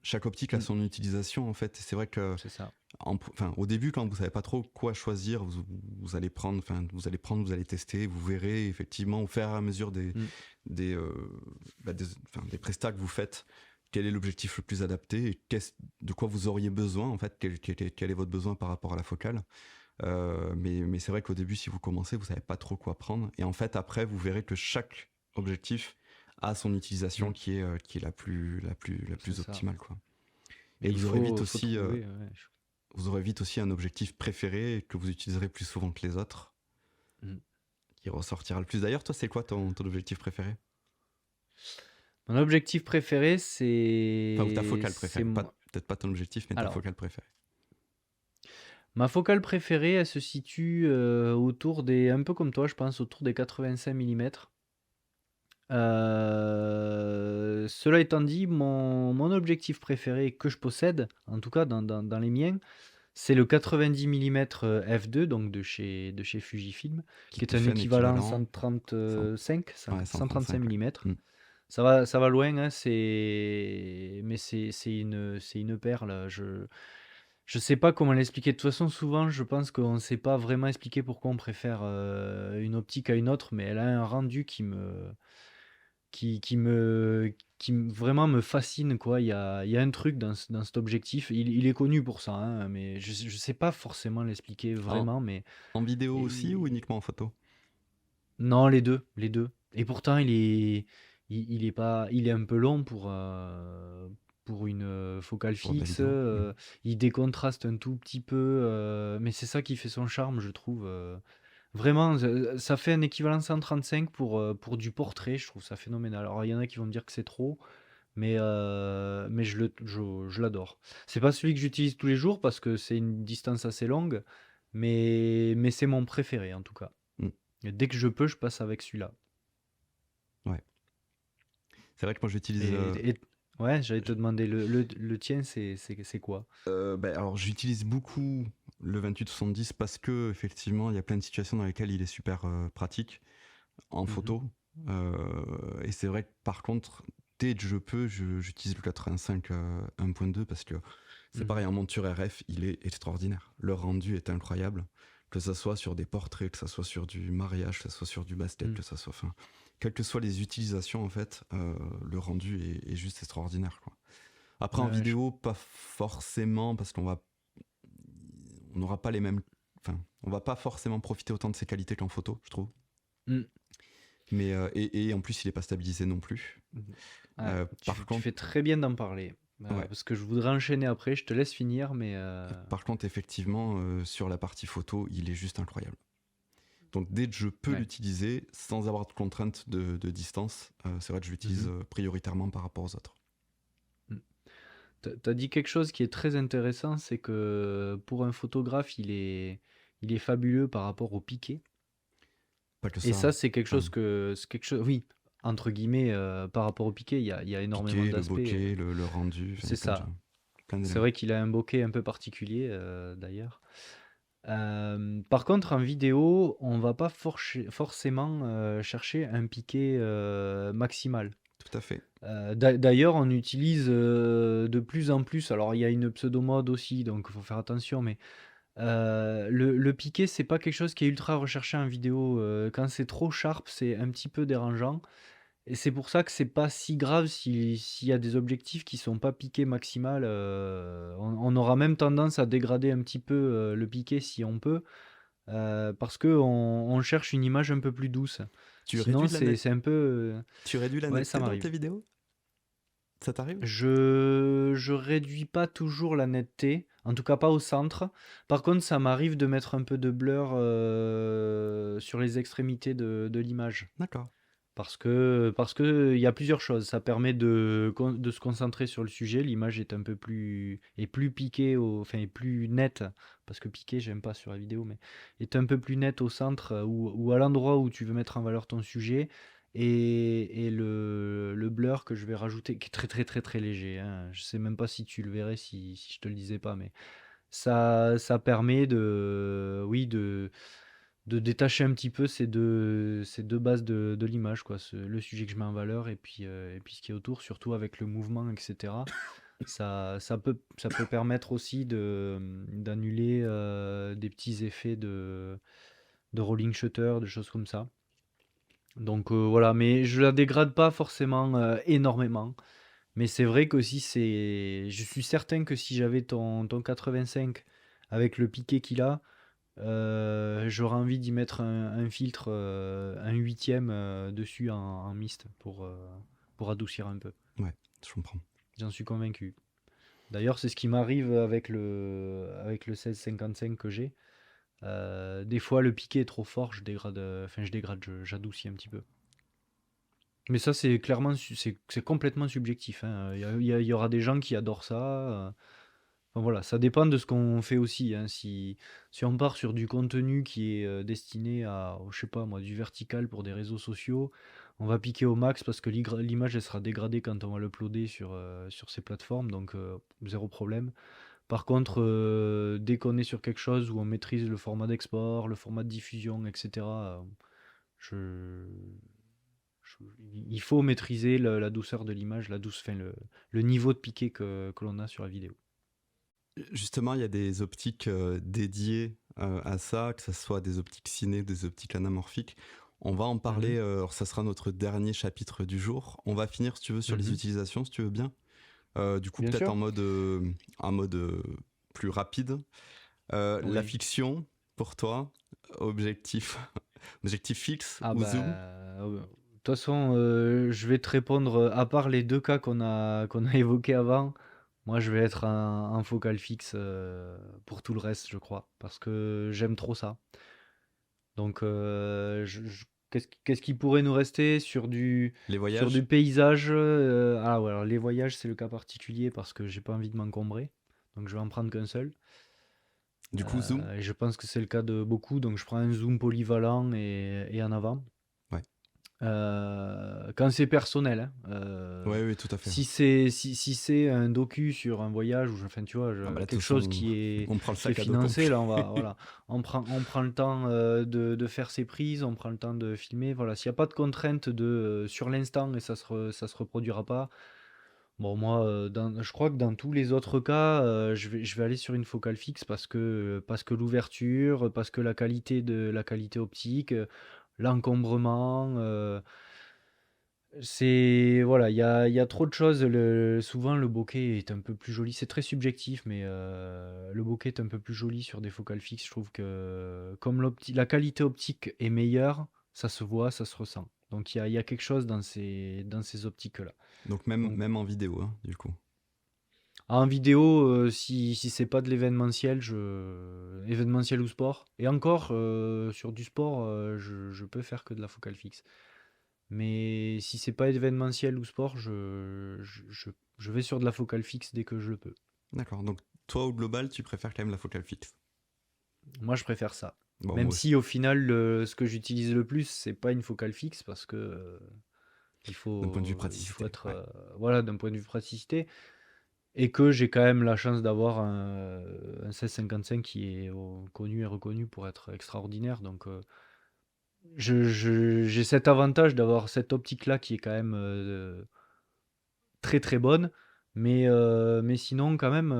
chaque optique a mm, son utilisation en fait. Et c'est vrai que c'est ça. enfin, au début, quand vous savez pas trop quoi choisir, vous allez prendre, enfin, vous allez tester, vous verrez effectivement au fur et à mesure Mm, des, des prestats que vous faites, quel est l'objectif le plus adapté et de quoi vous auriez besoin en fait, quel est votre besoin par rapport à la focale. Mais c'est vrai qu'au début, si vous commencez, vous savez pas trop quoi prendre. Et en fait, après, vous verrez que chaque objectif a son utilisation mm, qui est la c'est plus ça. optimale, quoi. Et Et il faut trouver. Ouais. vous aurez vite aussi un objectif préféré que vous utiliserez plus souvent que les autres, Mm. qui ressortira le plus. D'ailleurs, toi, c'est quoi ton objectif préféré? Mon objectif préféré, Enfin, ou ta c'est focale c'est préférée. moi. Peut-être pas ton objectif, mais ta Alors, focale préférée. Ma focale préférée, elle se situe autour des, un peu comme toi, je pense, autour des 85 mm. Cela étant dit, mon objectif préféré que je possède, en tout cas dans les miens, c'est le 90 mm f2, donc de chez Fujifilm, Qui qui est te un fait un équivalent équivalent 135, ouais, 135 135, ouais. mm. Mm. Ça va loin, hein, mais c'est une perle. Je sais pas comment l'expliquer. De toute façon, souvent, je pense qu'on ne sait pas vraiment expliquer pourquoi on préfère une optique à une autre, mais elle a un rendu vraiment me fascine, quoi. Il y a un truc dans cet objectif. Il est connu pour ça, hein, mais je sais pas forcément l'expliquer En, vraiment, mais en vidéo aussi ou et- uniquement en photo? non, les deux, les deux. Et pourtant, il est pas, il est un peu long pour une focale Pour de la fixe. vidéo. Il décontraste un tout petit peu, mais c'est ça qui fait son charme, je trouve. Vraiment, ça fait un équivalent 135 pour du portrait, je trouve ça phénoménal. Alors, il y en a qui vont me dire que c'est trop, mais je l'adore. C'est pas celui que j'utilise tous les jours parce que c'est une distance assez longue, mais c'est mon préféré en tout cas. Mm. Et dès que je peux, je passe avec celui-là. Ouais. C'est vrai que moi j'utilise. Ouais, j'allais te demander, le tien, c'est quoi? Alors j'utilise beaucoup le 28-70 parce que effectivement il y a plein de situations dans lesquelles il est super pratique en Mhm. photo. Et c'est vrai que par contre, dès que je peux, j'utilise le 85 1.2 parce que c'est Mhm. pareil, en monture RF, il est extraordinaire. Le rendu est incroyable. Que ça soit sur des portraits, que ça soit sur du mariage, que ça soit sur du basket, Mhm. que ça soit. Enfin, quelles que soient les utilisations, en fait, le rendu est juste extraordinaire, quoi. Après, en Ouais, vidéo, pas forcément, parce on n'aura pas les mêmes. Enfin, on va pas forcément profiter autant de ses qualités qu'en photo, je trouve. Mhm. Mais et en plus, il est pas stabilisé non plus. Mhm. Ouais, Par tu contre, fais très bien d'en parler. ouais. Parce que je voudrais enchaîner après, je te laisse finir, mais Par contre, effectivement, sur la partie photo, il est juste incroyable. Donc, dès que je peux ouais. l'utiliser sans avoir de contrainte de distance, c'est vrai que je l'utilise Mhm. prioritairement par rapport aux autres. Mhm. T'as dit quelque chose qui est très intéressant, c'est que pour un photographe, il est fabuleux par rapport au piqué. Pas que Et ça. ça, c'est quelque Enfin, chose oui, entre guillemets, par rapport au piqué, il y a énormément piqué, le d'aspects. bokeh, le rendu, enfin, il y C'est a ça. plein C'est d'éléments. vrai qu'il a un bokeh un peu particulier, d'ailleurs. Par contre, en vidéo, on va pas forcément chercher un piqué maximal. Tout à fait. D'ailleurs, on utilise de plus en plus, alors il y a une pseudo-mode aussi, donc il faut faire attention, mais le piqué, c'est pas quelque chose qui est ultra recherché en vidéo. Quand c'est trop sharp, c'est un petit peu dérangeant. Et c'est pour ça que c'est pas si grave s'il y a des objectifs qui sont pas piqués maximal. On aura même tendance à dégrader un petit peu le piqué si on peut, parce que on cherche une image un peu plus douce. Tu Sinon, réduis la net... c'est un peu. tu réduis la Ouais, ça netteté dans m'arrive. tes vidéos? Ça t'arrive? Je réduis pas toujours la netteté, en tout cas pas au centre. Par contre, ça m'arrive de mettre un peu de blur sur les extrémités de l'image. D'accord. Parce que il y a plusieurs choses. Ça permet de se concentrer sur le sujet. L'image est un peu plus piquée, enfin, est plus nette. Parce que piquée, j'aime pas sur la vidéo, mais est un peu plus nette au centre ou à l'endroit où tu veux mettre en valeur ton sujet. Et le blur que je vais rajouter, qui est très très très très léger, hein. Je sais même pas si tu le verrais si je te le disais pas, mais ça permet oui, de détacher un petit peu ces deux bases de l'image, quoi. Le sujet que je mets en valeur et puis ce qui est autour, surtout avec le mouvement, etc. Ça peut permettre aussi d'annuler des petits effets de rolling shutter, de choses comme ça. Donc voilà, mais je la dégrade pas forcément énormément. Mais c'est vrai qu'aussi, je suis certain que si j'avais ton 85 avec le piqué qu'il a, j'aurais envie d'y mettre un filtre, un huitième dessus en mist pour adoucir un peu. Ouais, je comprends. J'en suis convaincu. D'ailleurs, c'est ce qui m'arrive avec le 1655 que j'ai. Des fois, le piqué est trop fort, j'adoucis un petit peu. Mais ça, c'est clairement, c'est complètement subjectif, hein. Il y aura des gens qui adorent ça. enfin voilà, ça dépend de ce qu'on fait aussi, hein. Si on part sur du contenu qui est, destiné à, je sais pas moi, du vertical pour des réseaux sociaux, on va piquer au max parce que l'image elle sera dégradée quand on va l'uploader sur ces plateformes, donc 0 problème. Par contre, dès qu'on est sur quelque chose où on maîtrise le format d'export, le format de diffusion et cetera, je je il faut maîtriser la douceur de l'image, enfin le niveau de piqué que l'on a sur la vidéo. Justement, il y a des optiques dédiées à ça, que ce soit des optiques ciné, des optiques anamorphiques. On va en Mmh parler, mh. alors ça sera notre dernier chapitre du jour. On va finir, si tu veux, sur les Mmh. utilisations, si tu veux bien. Du coup, Bien peut-être sûr. en mode plus rapide. La Oui. fiction, pour toi, objectif, objectif fixe Ah ou zoom? bah, de toute façon, je vais te répondre, à part les 2 cas qu'on a évoqués avant, moi je vais être un focal fixe, pour tout le reste, je crois. Parce que j'aime trop ça. Donc, je qu'est-ce qui pourrait nous rester Les sur voyages? du paysage? Ah ouais, alors les voyages, c'est le cas particulier parce que j'ai pas envie de m'encombrer, donc je vais en prendre qu'un seul. Du coup, zoom? Et je pense que c'est le cas de beaucoup, donc je prends un zoom polyvalent et en avant. Ouais. Quand c'est personnel, hein, Ouais, oui, tout à fait. si c'est un docu sur un voyage ou enfin, tu vois, Ah bah là, de toute quelque chose façon, on prend le qui est sac à dos financé, complet. là, on va voilà, on prend le temps, de faire ses prises, on prend le temps de filmer, voilà. S'il y a pas de contrainte sur l'instant et ça se reproduira pas, bon moi, je crois que dans tous les autres cas, je vais aller sur une focale fixe parce que l'ouverture, parce que la qualité optique, l'encombrement, c'est voilà, il y a trop de choses. Souvent, le bokeh est un peu plus joli. C'est très subjectif, mais le bokeh est un peu plus joli sur des focales fixes. Je trouve que comme la qualité optique est meilleure, ça se voit, ça se ressent. Donc il y a quelque chose dans ces optiques-là. Donc même, Donc même en vidéo, hein, du coup. en vidéo, si c'est pas de événementiel ou sport, et encore sur du sport, je peux faire que de la focale fixe. Mais si c'est pas événementiel ou sport, je vais sur de la focale fixe dès que je le peux. D'accord. Donc toi, au global, tu préfères quand même la focale fixe. Moi, je préfère ça. Bon, Même moi aussi. si au final, ce que j'utilise le plus, c'est pas une focale fixe parce que il D'un point de vue faut praticité, être ouais. voilà, d'un point de vue praticité, et que j'ai quand même la chance d'avoir un 16-55 qui est connu et reconnu pour être extraordinaire. Donc j'ai cet avantage d'avoir cette optique-là qui est quand même très très bonne, mais sinon quand même,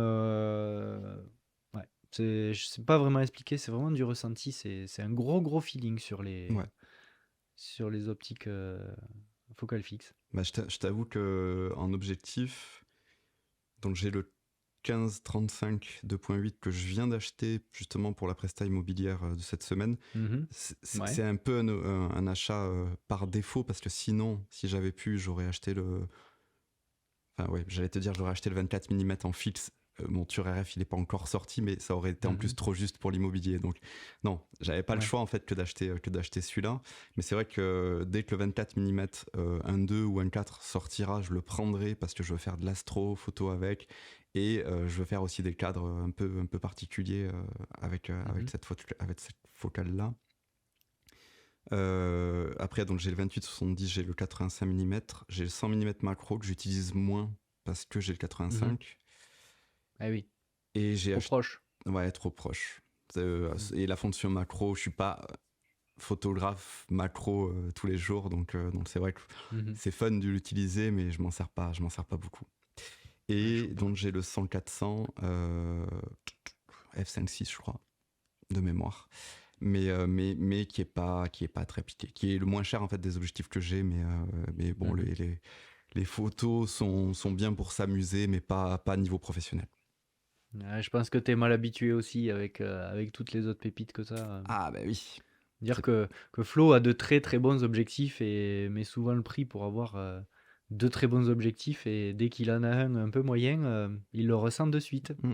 ouais, je sais pas vraiment expliquer, c'est vraiment du ressenti, c'est un gros gros feeling sur les Ouais. sur les optiques focales fixes. Bah, je t'avoue que en objectif, donc j'ai le 15-35 2.8 que je viens d'acheter justement pour la presta immobilière de cette semaine. Mhm. Ouais. C'est un peu un achat par défaut parce que sinon, si j'avais pu, j'aurais acheté le. Enfin, ouais, j'allais te dire, j'aurais acheté le 24 mm en fixe. Mon Tur RF, il n'est pas encore sorti, mais ça aurait été en plus Mhm. trop juste pour l'immobilier. Donc, non, j'avais pas le Ouais. choix en fait que d'acheter celui-là. Mais c'est vrai que dès que le 24 mm, un 2 ou un 4 sortira, je le prendrai parce que je veux faire de l'astro, photo avec. Et je veux faire aussi des cadres un peu particuliers Mhm. avec cette focale-là. Après, donc j'ai le 28-70, j'ai le 85 mm, j'ai le 100 mm macro que j'utilise moins parce que j'ai le Mhm. 85 Ah oui, et j'ai trop acheté. proche. Ouais, trop proche. Mhm. Et la fonction macro, je suis pas photographe macro tous les jours, donc c'est vrai que Mhm. c'est fun de l'utiliser, mais je m'en sers pas beaucoup. Ouais, je Et comprends. donc j'ai le 100-400 f5.6 je crois de mémoire, mais qui est pas très piqué, qui est le moins cher en fait des objectifs que j'ai, mais bon Mhm. les photos sont bien pour s'amuser, mais pas niveau professionnel. Ouais, je pense que tu es mal habitué aussi avec toutes les autres pépites que ça. Ah bah oui, Dire c'est que Flo a de très très bons objectifs et met souvent le prix pour avoir de très bons objectifs, et dès qu'il en a un peu moyen, il le ressent de suite. Mm.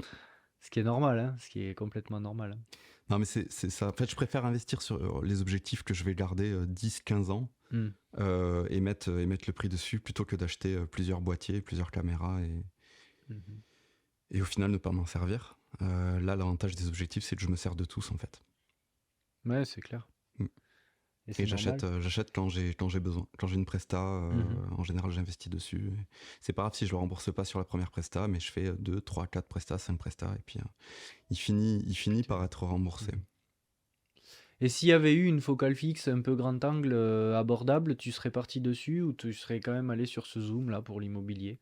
Ce qui est normal, hein, ce qui est complètement normal, hein. Non mais c'est ça. En fait, je préfère investir sur les objectifs que je vais garder 10-15 ans Hmm. et mettre le prix dessus plutôt que d'acheter plusieurs boîtiers, plusieurs caméras Mhm. et au final ne pas m'en servir. Là, l'avantage des objectifs, c'est que je me sers de tous en fait. Ouais, c'est clair. Mm. Et Et c'est normal. j'achète quand j'ai besoin. Quand j'ai une presta, Mhm. en général, j'investis dessus. C'est pas grave si je le rembourse pas sur la première presta, mais je fais 2, 3, 4 prestas, 5 prestas, et puis il finit par être remboursé. Mhm. Et s'il y avait eu une focale fixe un peu grand angle abordable, tu serais parti dessus ou tu serais quand même allé sur ce zoom là pour l'immobilier?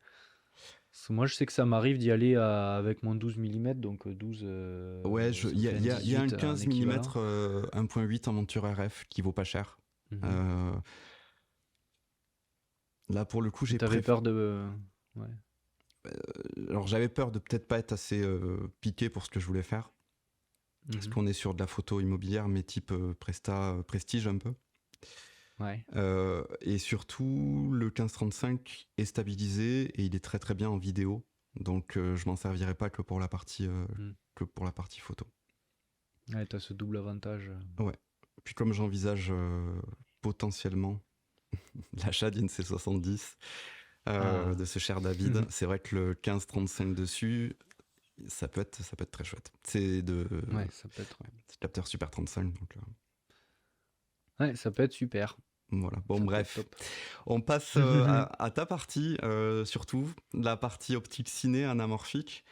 Parce que moi, je sais que ça m'arrive d'y aller avec mon 12 mm, donc 12, Ouais, ça fait un il y a un 18 en 15 mm équivalent. 1.8 en monture RF qui vaut pas cher. Mhm. Euh, Là, pour le coup, Et j'ai t'avais préféré. peur de... Ouais. Alors, j'avais peur de peut-être pas être assez piqué pour ce que je voulais faire. Parce Mhm. qu'on est sur de la photo immobilière, mais type prestige un peu. Ouais. Et surtout, le 1535 est stabilisé et il est très très bien en vidéo. Donc, je m'en servirai pas Mm. que pour la partie photo. Ouais, t'as ce double avantage. Ouais. Puis, comme j'envisage potentiellement l'achat d'une C70 Ah. de ce cher David, c'est vrai que le 1535 dessus, ça peut être très chouette. Ouais, ça peut être... C'est capteur Super 35, donc Ouais, ça peut être super. voilà. Bon, Ça peut être bref. top. On passe à ta partie, surtout, la partie optique ciné anamorphique.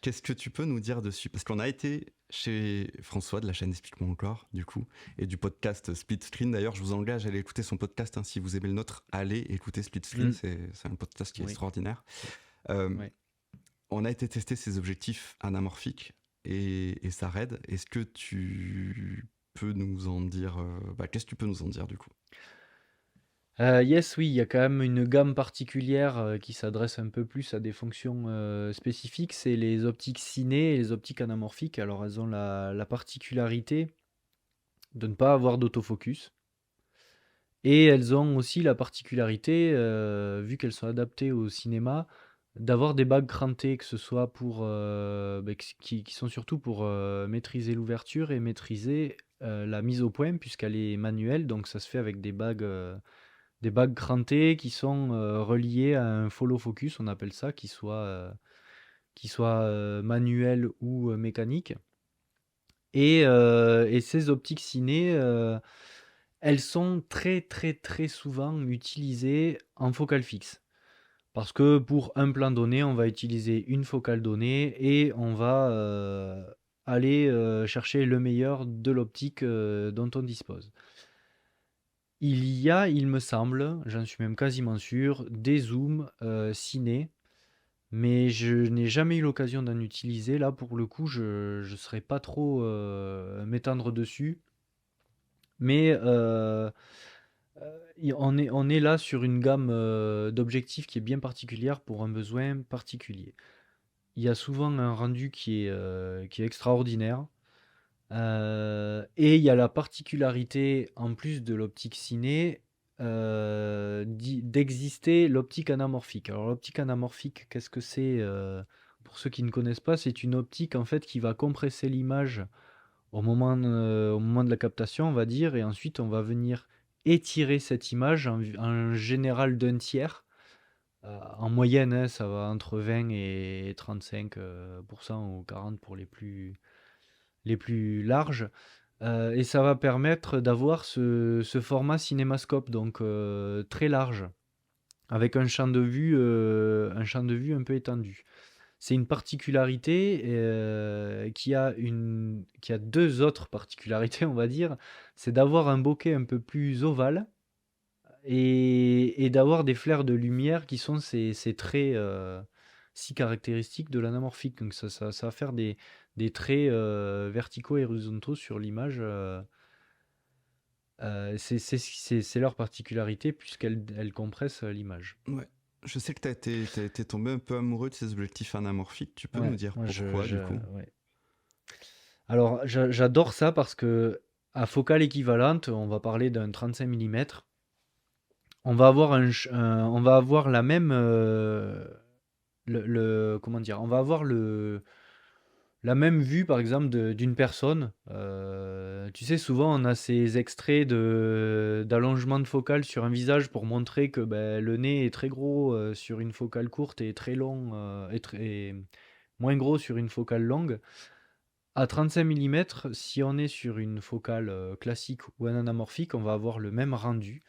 Qu'est-ce que tu peux nous dire dessus? Parce qu'on a été chez François de la chaîne Explique-moi encore, du coup, et du podcast Split Screen. D'ailleurs, je vous engage à aller écouter son podcast. Hein, si vous aimez le nôtre, allez écouter Split Screen. Mm. C'est un podcast qui est Oui. extraordinaire. Euh, Ouais. on a été tester ses objectifs anamorphiques et ça raide. Est-ce que tu peux nous en dire... qu'est-ce que tu peux nous en dire, du coup? Yes, oui, il y a quand même une gamme particulière qui s'adresse un peu plus à des fonctions spécifiques. C'est les optiques ciné et les optiques anamorphiques. Alors, elles ont la particularité de ne pas avoir d'autofocus. Et elles ont aussi la particularité, vu qu'elles sont adaptées au cinéma, d'avoir des bagues crantées, que ce soit pour, qui sont surtout pour maîtriser l'ouverture et maîtriser la mise au point, puisqu'elle est manuelle. Donc, ça se fait avec des bagues crantées qui sont reliées à un follow focus, on appelle ça, qui soit manuel ou mécanique. Et ces optiques ciné, elles sont très très très souvent utilisées en focale fixe. Parce que pour un plan donné, on va utiliser une focale donnée et on va aller chercher le meilleur de l'optique dont on dispose. Il y a, il me semble, j'en suis même quasiment sûr, des zooms ciné, mais je n'ai jamais eu l'occasion d'en utiliser. Là, pour le coup, je ne saurais pas trop m'étendre dessus. Mais on est là sur une gamme d'objectifs qui est bien particulière pour un besoin particulier. Il y a souvent un rendu qui est extraordinaire. Et il y a la particularité, en plus de l'optique ciné, d'exister l'optique anamorphique. Alors l'optique anamorphique, qu'est-ce que c'est pour ceux qui ne connaissent pas, c'est une optique en fait qui va compresser l'image au moment de la captation, on va dire, et ensuite on va venir étirer cette image en général d'un tiers. En moyenne, hein, ça va entre 20 et 35 pour cent ou 40 pour les plus larges. Et ça va permettre d'avoir ce format cinémascope, donc très large, avec un champ de vue un peu étendu. C'est une particularité qui a deux autres particularités, on va dire. C'est d'avoir un bokeh un peu plus ovale et d'avoir des flares de lumière qui sont ces traits si caractéristiques de l'anamorphique. Donc ça va faire des traits verticaux et horizontaux sur l'image. C'est leur particularité puisqu'elle compresse l'image. Ouais. Je sais que t'as été tombé un peu amoureux de ces objectifs anamorphiques. Tu peux nous Ouais, dire moi pourquoi, du coup? ouais. Alors j'adore ça parce que à focale équivalente, on va parler d'un 35 mm. On va avoir la même, comment dire, on va avoir la même vue, par exemple, d'une personne. Tu sais, souvent, on a ces extraits d'allongement de focale sur un visage pour montrer que ben, le nez est très gros sur une focale courte et très long, moins gros sur une focale longue. À 35 mm, si on est sur une focale classique ou un anamorphique, on va avoir le même rendu.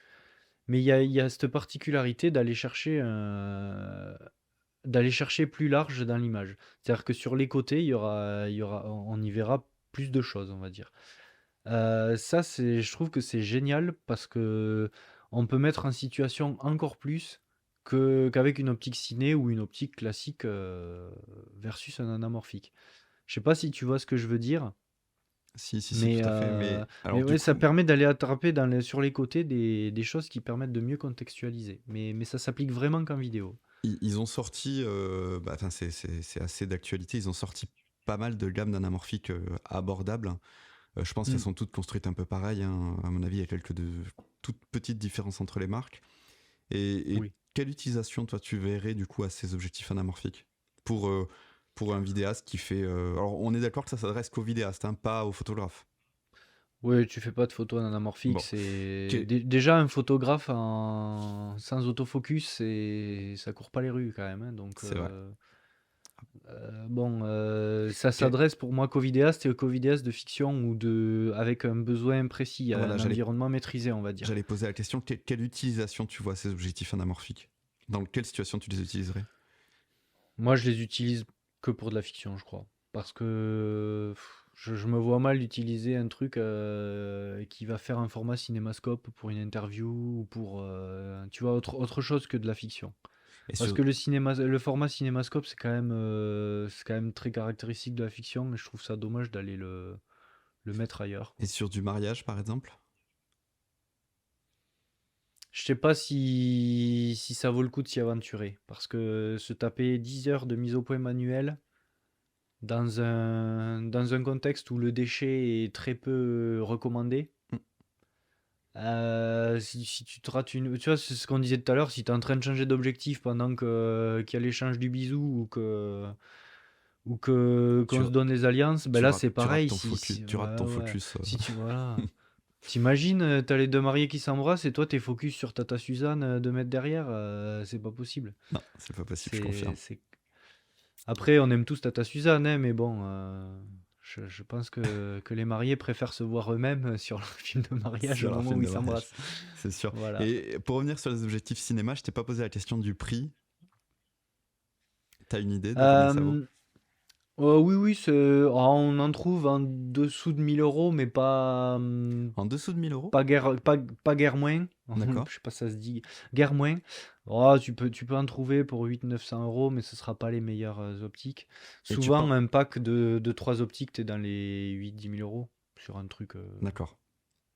Mais il y a cette particularité d'aller chercher plus large dans l'image. C'est-à-dire que sur les côtés, on y verra plus de choses, on va dire. Ça, je trouve que c'est génial parce que on peut mettre en situation encore plus qu'avec une optique ciné ou une optique classique versus un anamorphique. Je sais pas si tu vois ce que je veux dire, Si, mais, tout à fait. Mais mais alors, du ouais, ça coup, permet d'aller attraper sur les côtés des choses qui permettent de mieux contextualiser. Mais ça s'applique vraiment qu'en vidéo. ils ont sorti, enfin, c'est assez d'actualité, ils ont sorti pas mal de gammes d'anamorphiques abordables. Je pense qu'elles Mm. sont toutes construites un peu pareil, hein. À mon avis, il y a toutes petites différences entre les marques. Et Oui. quelle utilisation, toi, tu verrais du coup à ces objectifs anamorphiques pour, euh, pour un vidéaste qui fait. Alors, on est d'accord que ça s'adresse qu'aux vidéastes, hein, pas aux photographes. Oui, tu fais pas de photos en anamorphique. Bon, C'est que- déjà un photographe sans autofocus, ça court pas les rues quand même, hein. Donc c'est vrai. bon, ça Que- s'adresse pour moi qu'aux vidéastes et qu'aux vidéastes de fiction ou avec un besoin précis, voilà, un environnement maîtrisé, on va dire. j'allais poser la question quelle utilisation tu vois à ces objectifs anamorphiques? Dans quelle situation tu les utiliserais? Moi, je les utilise que pour de la fiction, je crois. Parce que je me vois mal utiliser un truc qui va faire un format cinémascope pour une interview ou pour, tu vois, autre chose que de la fiction. Et Parce sur, que le format cinémascope, c'est quand même très caractéristique de la fiction et je trouve ça dommage d'aller le mettre ailleurs, et quoi. sur du mariage, par exemple? Je sais pas si ça vaut le coup de s'y aventurer. Parce que se taper 10 heures de mise au point manuelle dans un contexte où le déchet est très peu recommandé, Hmm. si tu te rates une. Tu vois, c'est ce qu'on disait tout à l'heure, si tu es en train de changer d'objectif pendant qu'il y a l'échange du bisou qu'on Tu, se donne les alliances, ben tu là rates, c'est tu rates pareil. ton focus. Tu rates Ouais, ton ouais. focus. Si tu. Voilà. T'imagines, t'as les deux mariés qui s'embrassent et toi t'es focus sur Tata Suzanne 2 mètres derrière, c'est pas possible. Non, c'est pas possible, je C'est, confirme. c'est... Après, on aime tous Tata Suzanne, hein, mais bon, je pense que les mariés préfèrent se voir eux-mêmes sur le film de mariage au Sur leur moment film où de ils mariage, s'embrassent. c'est sûr. Voilà. Et pour revenir sur les objectifs cinéma, je t'ai pas posé la question du prix. T'as une idée de combien ça vaut? Euh, oui, oui, on en trouve en dessous de 1 000 euros, mais En dessous de 1 000 euros? pas guère moins. D'accord. Je sais pas si ça se dit. Guère moins. Oh, tu peux en trouver pour 800-900 euros, mais ce sera pas les meilleures optiques. Et tu Souvent, penses. un pack de 3 optiques, t'es dans les 8-10 000 euros sur un truc. D'accord.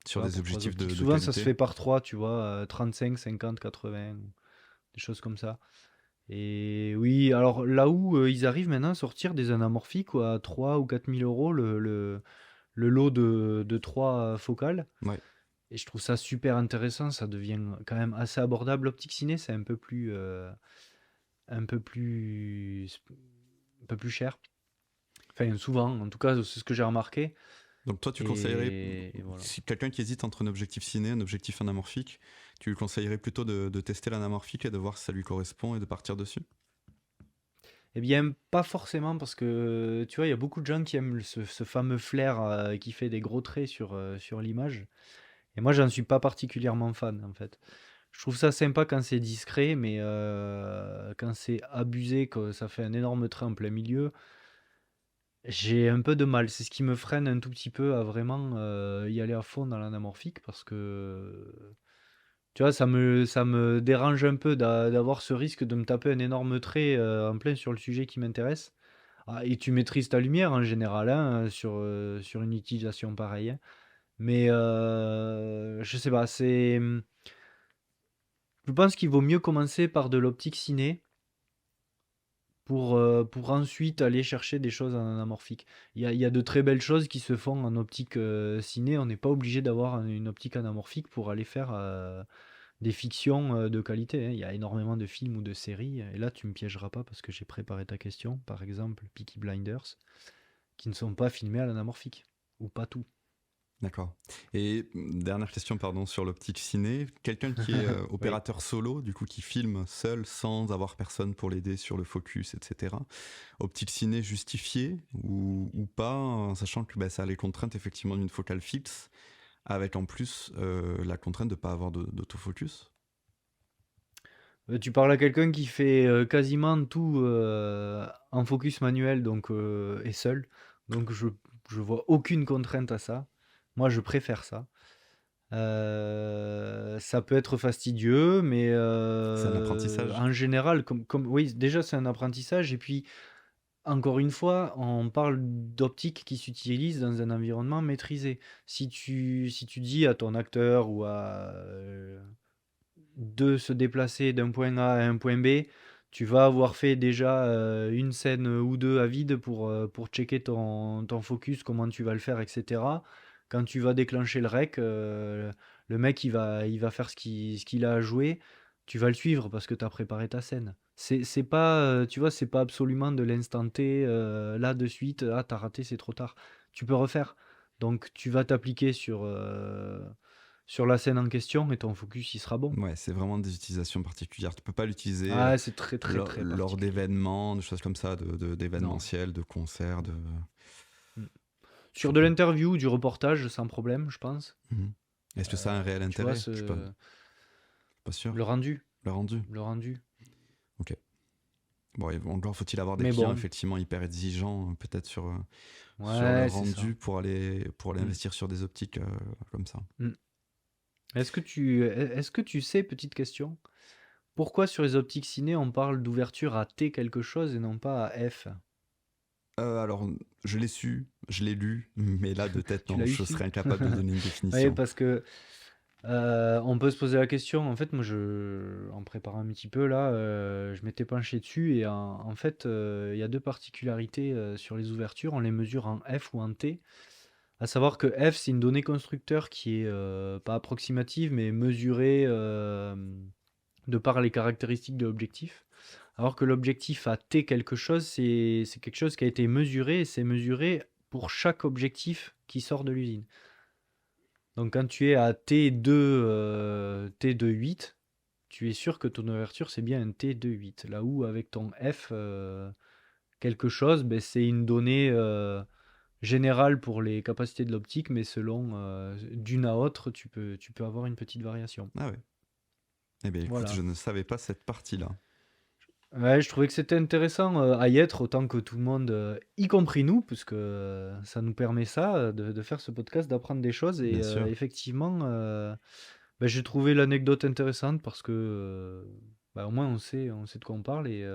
Tu Sur vois, des pour 3 objectifs optiques. de Souvent, ça se qualité. fait par 3, tu vois, 35, 50, 80, des choses comme ça. Et oui, alors là où ils arrivent maintenant à sortir des anamorphiques quoi, à 3 ou 4 000 euros, le lot de 3 focales. Ouais. Et je trouve ça super intéressant, ça devient quand même assez abordable. L'optique ciné, c'est un peu plus, un peu plus cher. Enfin, souvent, en tout cas, c'est ce que j'ai remarqué. Donc toi, tu conseillerais, Et voilà. si quelqu'un qui hésite entre un objectif ciné et un objectif anamorphique, tu lui conseillerais plutôt de tester l'anamorphique et de voir si ça lui correspond et de partir dessus? Eh bien, pas forcément, parce que tu vois, il y a beaucoup de gens qui aiment ce fameux flair qui fait des gros traits sur l'image. Et moi, j'en suis pas particulièrement fan, en fait. Je trouve ça sympa quand c'est discret, mais quand c'est abusé, que ça fait un énorme trait en plein milieu, j'ai un peu de mal. C'est ce qui me freine un tout petit peu à vraiment y aller à fond dans l'anamorphique, parce que tu vois, ça me dérange un peu d'avoir ce risque de me taper un énorme trait en plein sur le sujet qui m'intéresse. Ah, et tu maîtrises ta lumière en général hein, sur une utilisation pareille, hein. Mais je sais pas, je pense qu'il vaut mieux commencer par de l'optique ciné pour ensuite aller chercher des choses en anamorphique. Il y a de très belles choses qui se font en optique ciné. On n'est pas obligé d'avoir une optique anamorphique pour aller faire des fictions de qualité, hein. Il y a énormément de films ou de séries. Et là, tu me piégeras pas parce que j'ai préparé ta question. Par exemple, Peaky Blinders, qui ne sont pas filmés à l'anamorphique. Ou pas tout. D'accord. Et dernière question, pardon, sur l'optique ciné. Quelqu'un qui est Oui. opérateur solo, du coup qui filme seul sans avoir personne pour l'aider sur le focus, etc. Optique ciné justifiée ou pas, en sachant que bah, ça a les contraintes effectivement d'une focale fixe, avec en plus la contrainte de ne pas avoir d'autofocus. Tu parles à quelqu'un qui fait quasiment tout en focus manuel donc, et seul. Donc je vois aucune contrainte à ça. Moi, je préfère ça. Ça peut être fastidieux, mais C'est un apprentissage. en général, oui, déjà c'est un apprentissage. Et puis, encore une fois, on parle d'optique qui s'utilise dans un environnement maîtrisé. Si tu dis à ton acteur ou de se déplacer d'un point A à un point B, tu vas avoir fait déjà une scène ou deux à vide pour checker ton focus, comment tu vas le faire, etc. Quand tu vas déclencher le rec, le mec il va faire ce qu'il a à jouer, tu vas le suivre parce que tu as préparé ta scène. C'est pas, tu vois, c'est pas absolument de l'instant T, là de suite, ah t'as raté, c'est trop tard. Tu peux refaire. Donc tu vas t'appliquer sur la scène en question et ton focus il sera bon. Ouais, c'est vraiment des utilisations particulières. Tu peux pas l'utiliser Ah, c'est très très très lors particulier. d'événements, de choses comme ça, Non. d'événementiels, de concerts, de... Mm. Tu Sur de peux. l'interview, du reportage, sans problème, je pense. Mhm. Est-ce que ça a un réel Tu vois, intérêt? Je suis pas sûr. le rendu, Le rendu. le rendu. Ok. Bon, et encore faut-il avoir des Mais clients bon, effectivement hyper exigeants, peut-être sur le ouais, c'est ça. rendu pour aller Mm. investir sur des optiques comme ça. Mm. Est-ce que tu sais, petite question, pourquoi sur les optiques ciné on parle d'ouverture à T quelque chose et non pas à F? Alors, je l'ai su, je l'ai lu, mais là de tête, Tu non, l'as eu je su? serais incapable de donner une Oui, définition. parce que on peut se poser la question. En fait, moi, en préparant un petit peu là, je m'étais penché dessus et en fait, il y a deux particularités sur les ouvertures. On les mesure en F ou en T. À savoir que F, c'est une donnée constructeur qui est pas approximative, mais mesurée de par les caractéristiques de l'objectif. Alors que l'objectif à T quelque chose, c'est quelque chose qui a été mesuré et c'est mesuré pour chaque objectif qui sort de l'usine. Donc quand tu es à T2 8, tu es sûr que ton ouverture c'est bien un T2 8. Là où avec ton F quelque chose, ben, c'est une donnée générale pour les capacités de l'optique, mais selon d'une à autre, tu peux avoir une petite variation. Ah ouais. Eh bien, écoute, Voilà. je ne savais pas cette partie-là. Ouais, je trouvais que c'était intéressant à y être autant que tout le monde, y compris nous, puisque ça nous permet ça, de faire ce podcast, d'apprendre des choses. Et Bien sûr. effectivement, bah, j'ai trouvé l'anecdote intéressante parce que bah, au moins on sait de quoi on parle et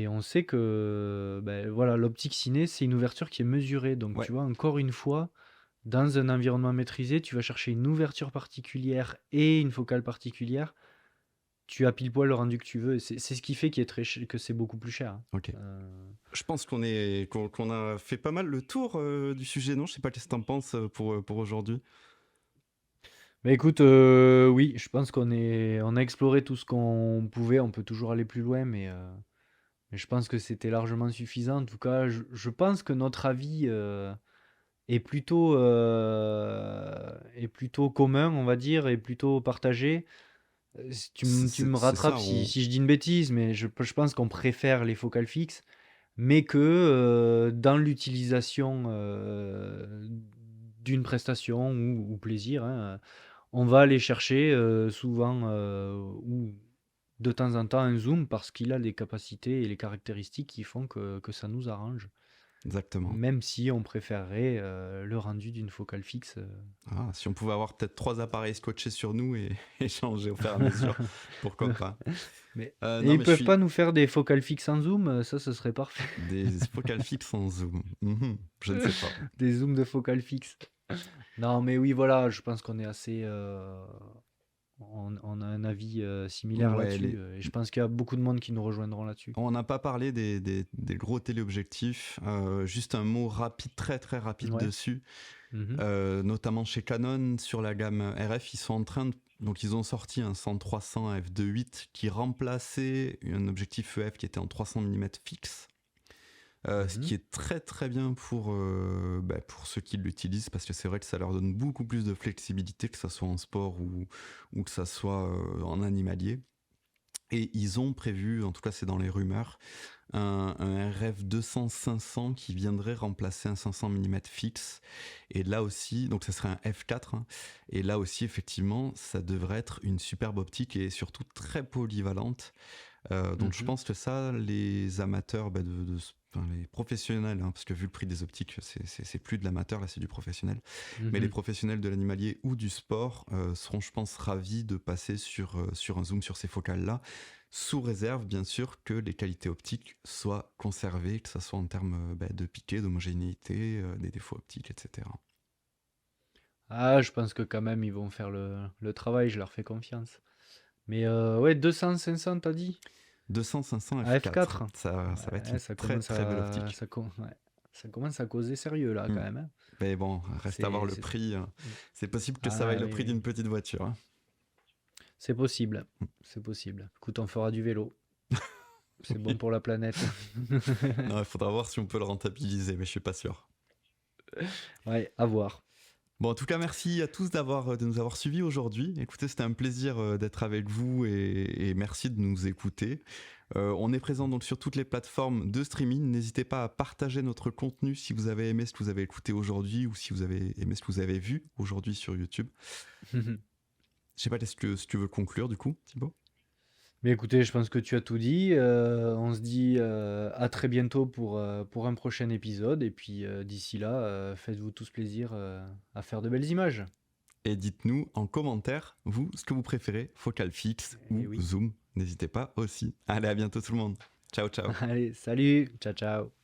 on sait que bah, voilà, l'optique ciné, c'est une ouverture qui est mesurée. Donc Ouais, tu vois, encore une fois, dans un environnement maîtrisé, tu vas chercher une ouverture particulière et une focale particulière. Tu as pile poil le rendu que tu veux. Et c'est ce qui fait qu'il est que c'est beaucoup plus cher, hein. ok. Euh, Je pense qu'on a fait pas mal le tour du sujet, non? Je sais pas qu'est-ce que t'en penses pour aujourd'hui. Mais écoute, oui, je pense on a exploré tout ce qu'on pouvait. On peut toujours aller plus loin, mais je pense que c'était largement suffisant. En tout cas, je pense que notre avis est plutôt commun, on va dire, et plutôt partagé. Si tu me C'est rattrapes ça, si je dis une bêtise, mais je pense qu'on préfère les focales fixes, mais que dans l'utilisation d'une prestation ou plaisir, hein, on va aller chercher souvent ou de temps en temps un zoom parce qu'il a les capacités et les caractéristiques qui font que ça nous arrange. exactement. Même si on préférerait le rendu d'une focale fixe. Ah, si on pouvait avoir peut-être 3 appareils scotchés sur nous et échanger au fur et à mesure, pourquoi pas. Mais et Non, ils mais je peuvent pas suis nous faire des focales fixes en zoom, ça, ce serait parfait. des focales fixes en zoom. Mhm, je ne sais pas. Des zooms de focales fixes. Non, mais oui, voilà, je pense qu'on est assez. On a un avis similaire Ouais, là-dessus, et je pense qu'il y a beaucoup de monde qui nous rejoindront là-dessus. on n'a pas parlé des gros téléobjectifs. Juste un mot rapide, très très rapide Ouais. dessus. Mhm. Notamment chez Canon, sur la gamme RF, ils sont en train de... Donc ils ont sorti un 100-300 f2.8 qui remplaçait un objectif EF qui était en 300 mm fixe. Ce qui est très très bien pour ceux qui l'utilisent, parce que c'est vrai que ça leur donne beaucoup plus de flexibilité, que ça soit en sport ou que ça soit en animalier. Et ils ont prévu, en tout cas c'est dans les rumeurs, un RF 200-500 qui viendrait remplacer un 500 mm fixe. Et là aussi, donc ça serait un F4. Hein, et là aussi, effectivement, ça devrait être une superbe optique et surtout très polyvalente. Donc je pense que ça, les amateurs, les professionnels, hein, parce que vu le prix des optiques, c'est plus de l'amateur, là c'est du professionnel. Mais les professionnels de l'animalier ou du sport seront, je pense, ravis de passer sur un zoom sur ces focales-là, sous réserve bien sûr que les qualités optiques soient conservées, que ce soit en termes de piqué, d'homogénéité, des défauts optiques, etc. Ah, je pense que quand même, ils vont faire le travail, je leur fais confiance. Mais ouais, 200, 500, t'as dit? 200-500 À F4, F4? ça va être Ouais, une très très belle optique. ouais, ça commence à causer sérieux là quand Hmm. même, hein. Mais bon, reste à voir le C'est... prix. Mm. C'est possible que ça vaille Ah le oui, prix oui. d'une petite voiture. Hein. C'est possible. C'est possible. Écoute, on fera du vélo. C'est bon Oui. pour la planète. Non, il faudra voir si on peut le rentabiliser, mais je suis pas sûr. Ouais, à voir. Bon, en tout cas, merci à tous de nous avoir suivis aujourd'hui. Écoutez, c'était un plaisir d'être avec vous et merci de nous écouter. On est présent donc sur toutes les plateformes de streaming. N'hésitez pas à partager notre contenu si vous avez aimé ce que vous avez écouté aujourd'hui ou si vous avez aimé ce que vous avez vu aujourd'hui sur YouTube. Je sais pas, est-ce que si tu veux conclure du coup, Thibaut? Mais écoutez, je pense que tu as tout dit. On se dit à très bientôt pour un prochain épisode. Et puis d'ici là, faites-vous tous plaisir à faire de belles images. Et dites-nous en commentaire, vous, ce que vous préférez, focal fixe Et ou oui. zoom. N'hésitez pas aussi. Allez, à bientôt tout le monde. Ciao, ciao. Allez, salut, ciao ciao.